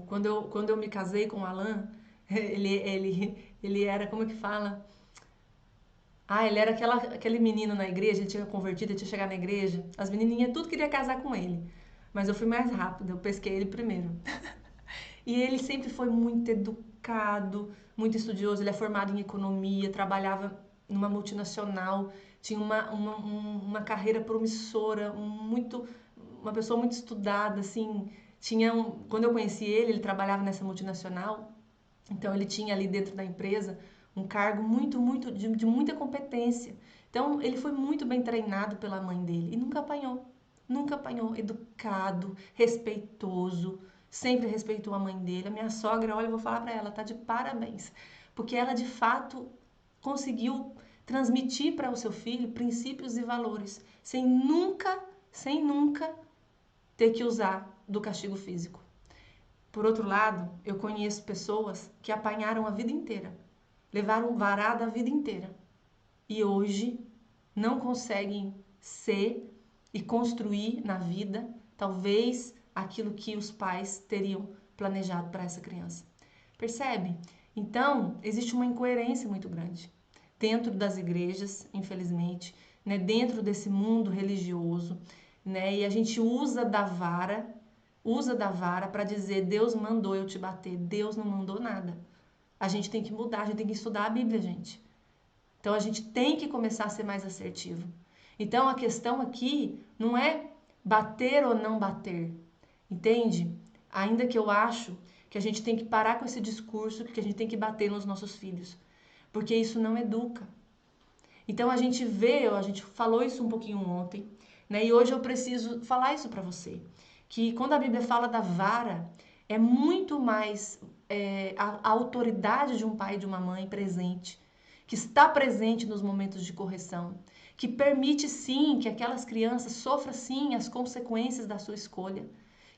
Quando eu me casei com o Alan, ele era, como é que fala? Ele era aquele menino na igreja, ele tinha convertido, ele tinha chegado na igreja. As menininhas tudo queria casar com ele. Mas eu fui mais rápida, eu pesquei ele primeiro. E ele sempre foi muito educado, muito estudioso. Ele é formado em economia, trabalhava numa multinacional, tinha uma carreira promissora, uma pessoa muito estudada, assim. Quando eu conheci ele trabalhava nessa multinacional, então ele tinha ali dentro da empresa um cargo muito de muita competência. Então ele foi muito bem treinado pela mãe dele e nunca apanhou, educado, respeitoso, sempre respeitou a mãe dele. A minha sogra, olha, eu vou falar para ela, tá de parabéns, porque ela de fato conseguiu transmitir para o seu filho princípios e valores, sem nunca ter que usar do castigo físico. Por outro lado, eu conheço pessoas que apanharam a vida inteira, levaram varada a vida inteira e hoje não conseguem ser e construir na vida, talvez, aquilo que os pais teriam planejado para essa criança. Percebe? Então, existe uma incoerência muito grande dentro das igrejas, infelizmente, né? Dentro desse mundo religioso, né? E a gente usa da vara para dizer Deus mandou eu te bater. Deus não mandou nada. A gente tem que mudar, a gente tem que estudar a Bíblia, gente. Então a gente tem que começar a ser mais assertivo. Então a questão aqui não é bater ou não bater, entende? Ainda que eu acho que a gente tem que parar com esse discurso que a gente tem que bater nos nossos filhos, porque isso não educa. Então a gente falou isso um pouquinho ontem, né? E hoje eu preciso falar isso para você, que quando a Bíblia fala da vara, é muito mais a autoridade de um pai e de uma mãe presente, que está presente nos momentos de correção, que permite sim que aquelas crianças sofram sim as consequências da sua escolha,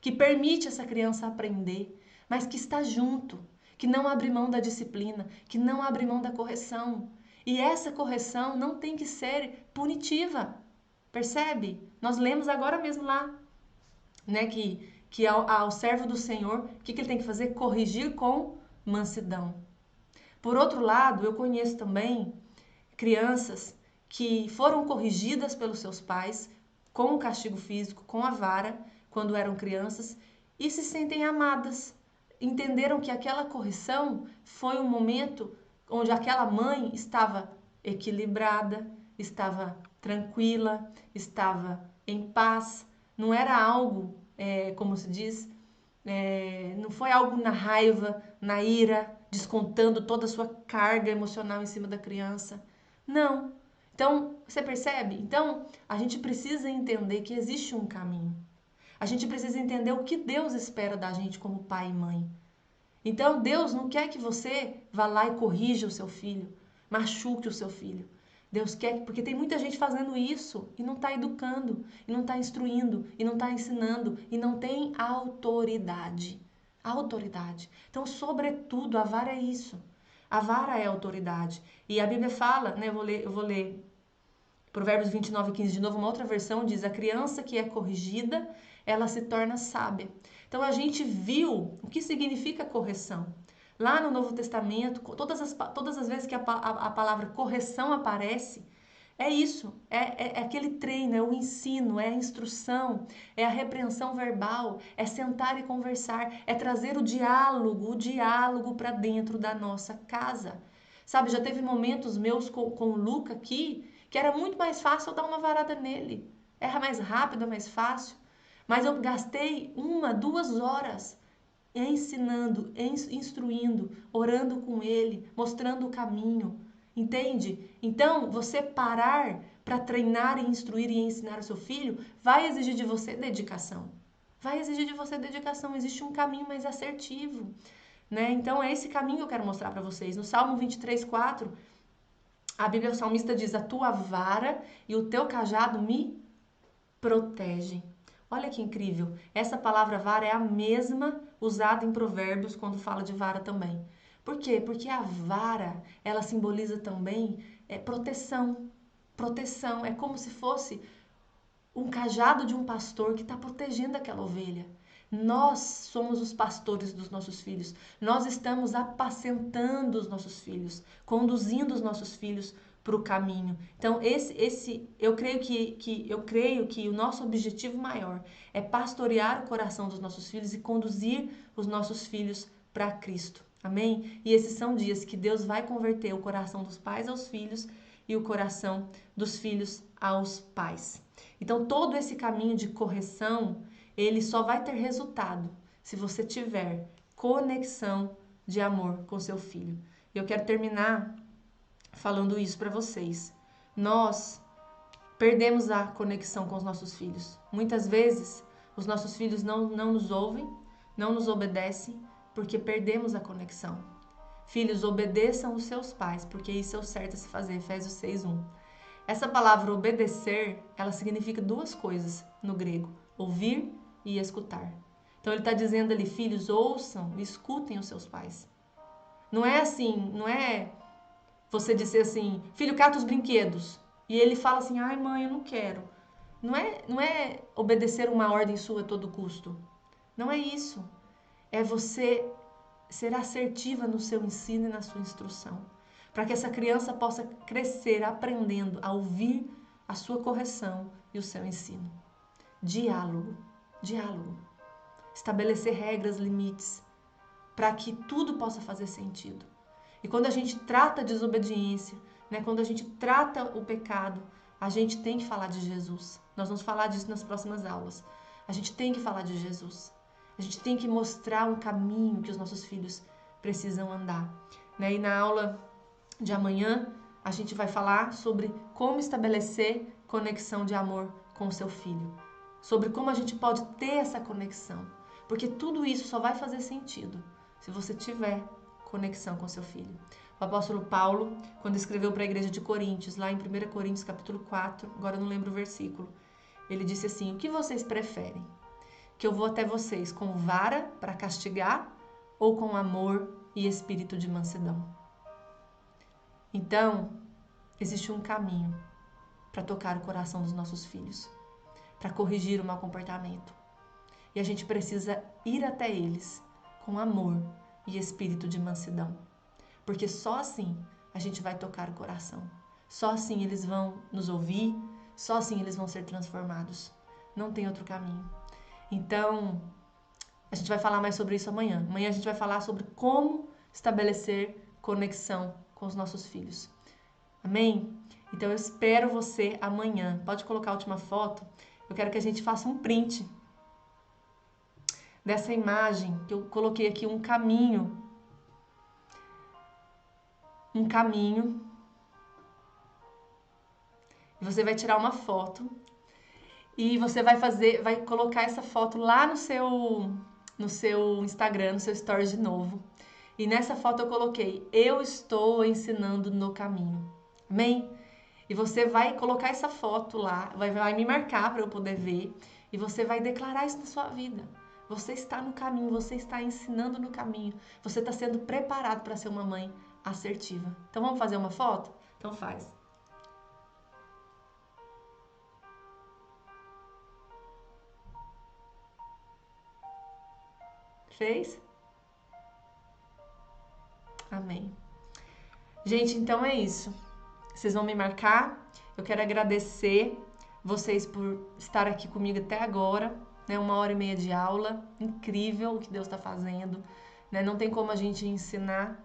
que permite essa criança aprender, mas que está junto, que não abre mão da disciplina, que não abre mão da correção. E essa correção não tem que ser punitiva, percebe? Nós lemos agora mesmo lá, né, que ao servo do Senhor, o que ele tem que fazer? Corrigir com mansidão. Por outro lado, eu conheço também crianças que foram corrigidas pelos seus pais com o castigo físico, com a vara, quando eram crianças, e se sentem amadas. Entenderam que aquela correção foi um momento onde aquela mãe estava equilibrada, estava tranquila, estava em paz. Não era algo, como se diz, não foi algo na raiva, na ira, descontando toda a sua carga emocional em cima da criança. Não. Então, você percebe? Então, a gente precisa entender que existe um caminho. A gente precisa entender o que Deus espera da gente como pai e mãe. Então, Deus não quer que você vá lá e corrija o seu filho, machuque o seu filho. Deus quer, porque tem muita gente fazendo isso e não está educando, e não está instruindo, e não está ensinando, e não tem autoridade. Autoridade. Então, sobretudo, a vara é isso. A vara é autoridade. E a Bíblia fala, né? Eu vou ler Provérbios 29:15, de novo, uma outra versão diz: a criança que é corrigida, ela se torna sábia. Então a gente viu o que significa correção. Lá no Novo Testamento, todas as vezes que a palavra correção aparece, é isso, é aquele treino, é o ensino, é a instrução, é a repreensão verbal, é sentar e conversar, é trazer o diálogo para dentro da nossa casa. Sabe, já teve momentos meus com o Luca aqui, que era muito mais fácil eu dar uma varada nele. Era mais rápido, mais fácil. Mas eu gastei 1, 2 horas ensinando, instruindo, orando com ele, mostrando o caminho. Entende? Então, você parar para treinar e instruir e ensinar o seu filho vai exigir de você dedicação. Vai exigir de você dedicação. Existe um caminho mais assertivo, né? Então, é esse caminho que eu quero mostrar para vocês. No Salmo 23:4, a Bíblia, o salmista diz: a tua vara e o teu cajado me protegem. Olha que incrível. Essa palavra vara é a mesma usada em Provérbios quando fala de vara também. Por quê? Porque a vara, ela simboliza também proteção. Proteção. É como se fosse um cajado de um pastor que está protegendo aquela ovelha. Nós somos os pastores dos nossos filhos. Nós estamos apacentando os nossos filhos, conduzindo os nossos filhos para o caminho. Então, eu creio que o nosso objetivo maior é pastorear o coração dos nossos filhos e conduzir os nossos filhos para Cristo. Amém? E esses são dias que Deus vai converter o coração dos pais aos filhos e o coração dos filhos aos pais. Então, todo esse caminho de correção, ele só vai ter resultado se você tiver conexão de amor com seu filho. E eu quero terminar falando isso para vocês. Nós perdemos a conexão com os nossos filhos. Muitas vezes, os nossos filhos não nos ouvem, não nos obedecem, porque perdemos a conexão. Filhos, obedeçam os seus pais, porque isso é o certo a se fazer. Efésios 6:1. Essa palavra obedecer, ela significa 2 coisas no grego: ouvir e escutar. Então ele está dizendo ali: filhos, ouçam e escutem os seus pais. Não é assim, não é você dizer assim: filho, cata os brinquedos. E ele fala assim: ai mãe, eu não quero. Não é obedecer uma ordem sua a todo custo. Não é isso. É você ser assertiva no seu ensino e na sua instrução, para que essa criança possa crescer aprendendo a ouvir a sua correção e o seu ensino. Diálogo. Estabelecer regras, limites, para que tudo possa fazer sentido. E quando a gente trata a desobediência, né, quando a gente trata o pecado, a gente tem que falar de Jesus. Nós vamos falar disso nas próximas aulas. A gente tem que falar de Jesus. A gente tem que mostrar um caminho que os nossos filhos precisam andar. Né? E na aula de amanhã, a gente vai falar sobre como estabelecer conexão de amor com o seu filho. Sobre como a gente pode ter essa conexão. Porque tudo isso só vai fazer sentido se você tiver conexão com seu filho. O apóstolo Paulo, quando escreveu para a igreja de Coríntios, lá em 1 Coríntios capítulo 4, agora eu não lembro o versículo, ele disse assim: o que vocês preferem? Que eu vou até vocês com vara para castigar ou com amor e espírito de mansidão? Então, existe um caminho para tocar o coração dos nossos filhos, para corrigir o mau comportamento. E a gente precisa ir até eles com amor e espírito de mansidão. Porque só assim a gente vai tocar o coração. Só assim eles vão nos ouvir, só assim eles vão ser transformados. Não tem outro caminho. Então, a gente vai falar mais sobre isso amanhã. Amanhã a gente vai falar sobre como estabelecer conexão com os nossos filhos. Amém? Então eu espero você amanhã. Pode colocar a última foto. Eu quero que a gente faça um print dessa imagem que eu coloquei aqui, um caminho. Um caminho. E você vai tirar uma foto. E você vai colocar essa foto lá no seu Instagram, no seu Stories de novo. E nessa foto eu coloquei: eu estou ensinando no caminho. Amém? E você vai colocar essa foto lá, vai me marcar para eu poder ver. E você vai declarar isso na sua vida. Você está no caminho, você está ensinando no caminho. Você está sendo preparado para ser uma mãe assertiva. Então vamos fazer uma foto? Então faz. Fez? Amém. Gente, então é isso. Vocês vão me marcar. Eu quero agradecer vocês por estar aqui comigo até agora, né? 1h30 de aula. Incrível o que Deus está fazendo, né? Não tem como a gente ensinar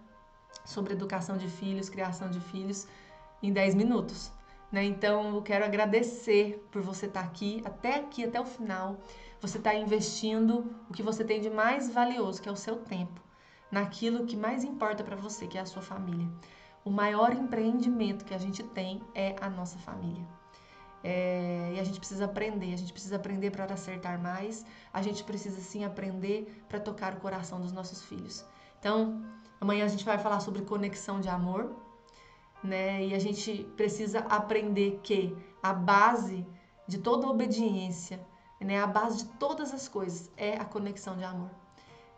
sobre educação de filhos, criação de filhos em 10 minutos, né? Então eu quero agradecer por você estar aqui, até o final. Você está investindo o que você tem de mais valioso, que é o seu tempo, naquilo que mais importa para você, que é a sua família. O maior empreendimento que a gente tem é a nossa família. E a gente precisa aprender para acertar mais, a gente precisa sim aprender para tocar o coração dos nossos filhos. Então, amanhã a gente vai falar sobre conexão de amor, né? E a gente precisa aprender que a base de toda obediência, né? A base de todas as coisas é a conexão de amor,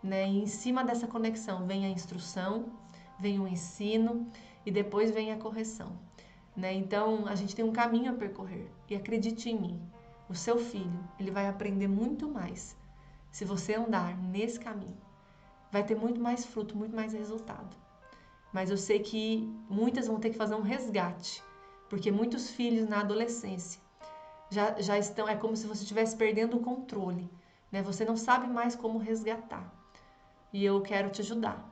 né? E em cima dessa conexão vem a instrução, vem o ensino e depois vem a correção, né? Então a gente tem um caminho a percorrer e acredite em mim, o seu filho ele vai aprender muito mais se você andar nesse caminho, vai ter muito mais fruto, muito mais resultado. Mas eu sei que muitas vão ter que fazer um resgate, porque muitos filhos na adolescência já estão, é como se você estivesse perdendo o controle, né? Você não sabe mais como resgatar. E eu quero te ajudar.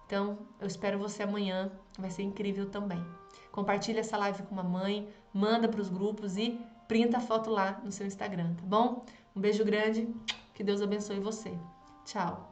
Então, eu espero você amanhã, vai ser incrível também. Compartilha essa live com uma mãe, manda para os grupos e printa a foto lá no seu Instagram, tá bom? Um beijo grande, que Deus abençoe você. Tchau!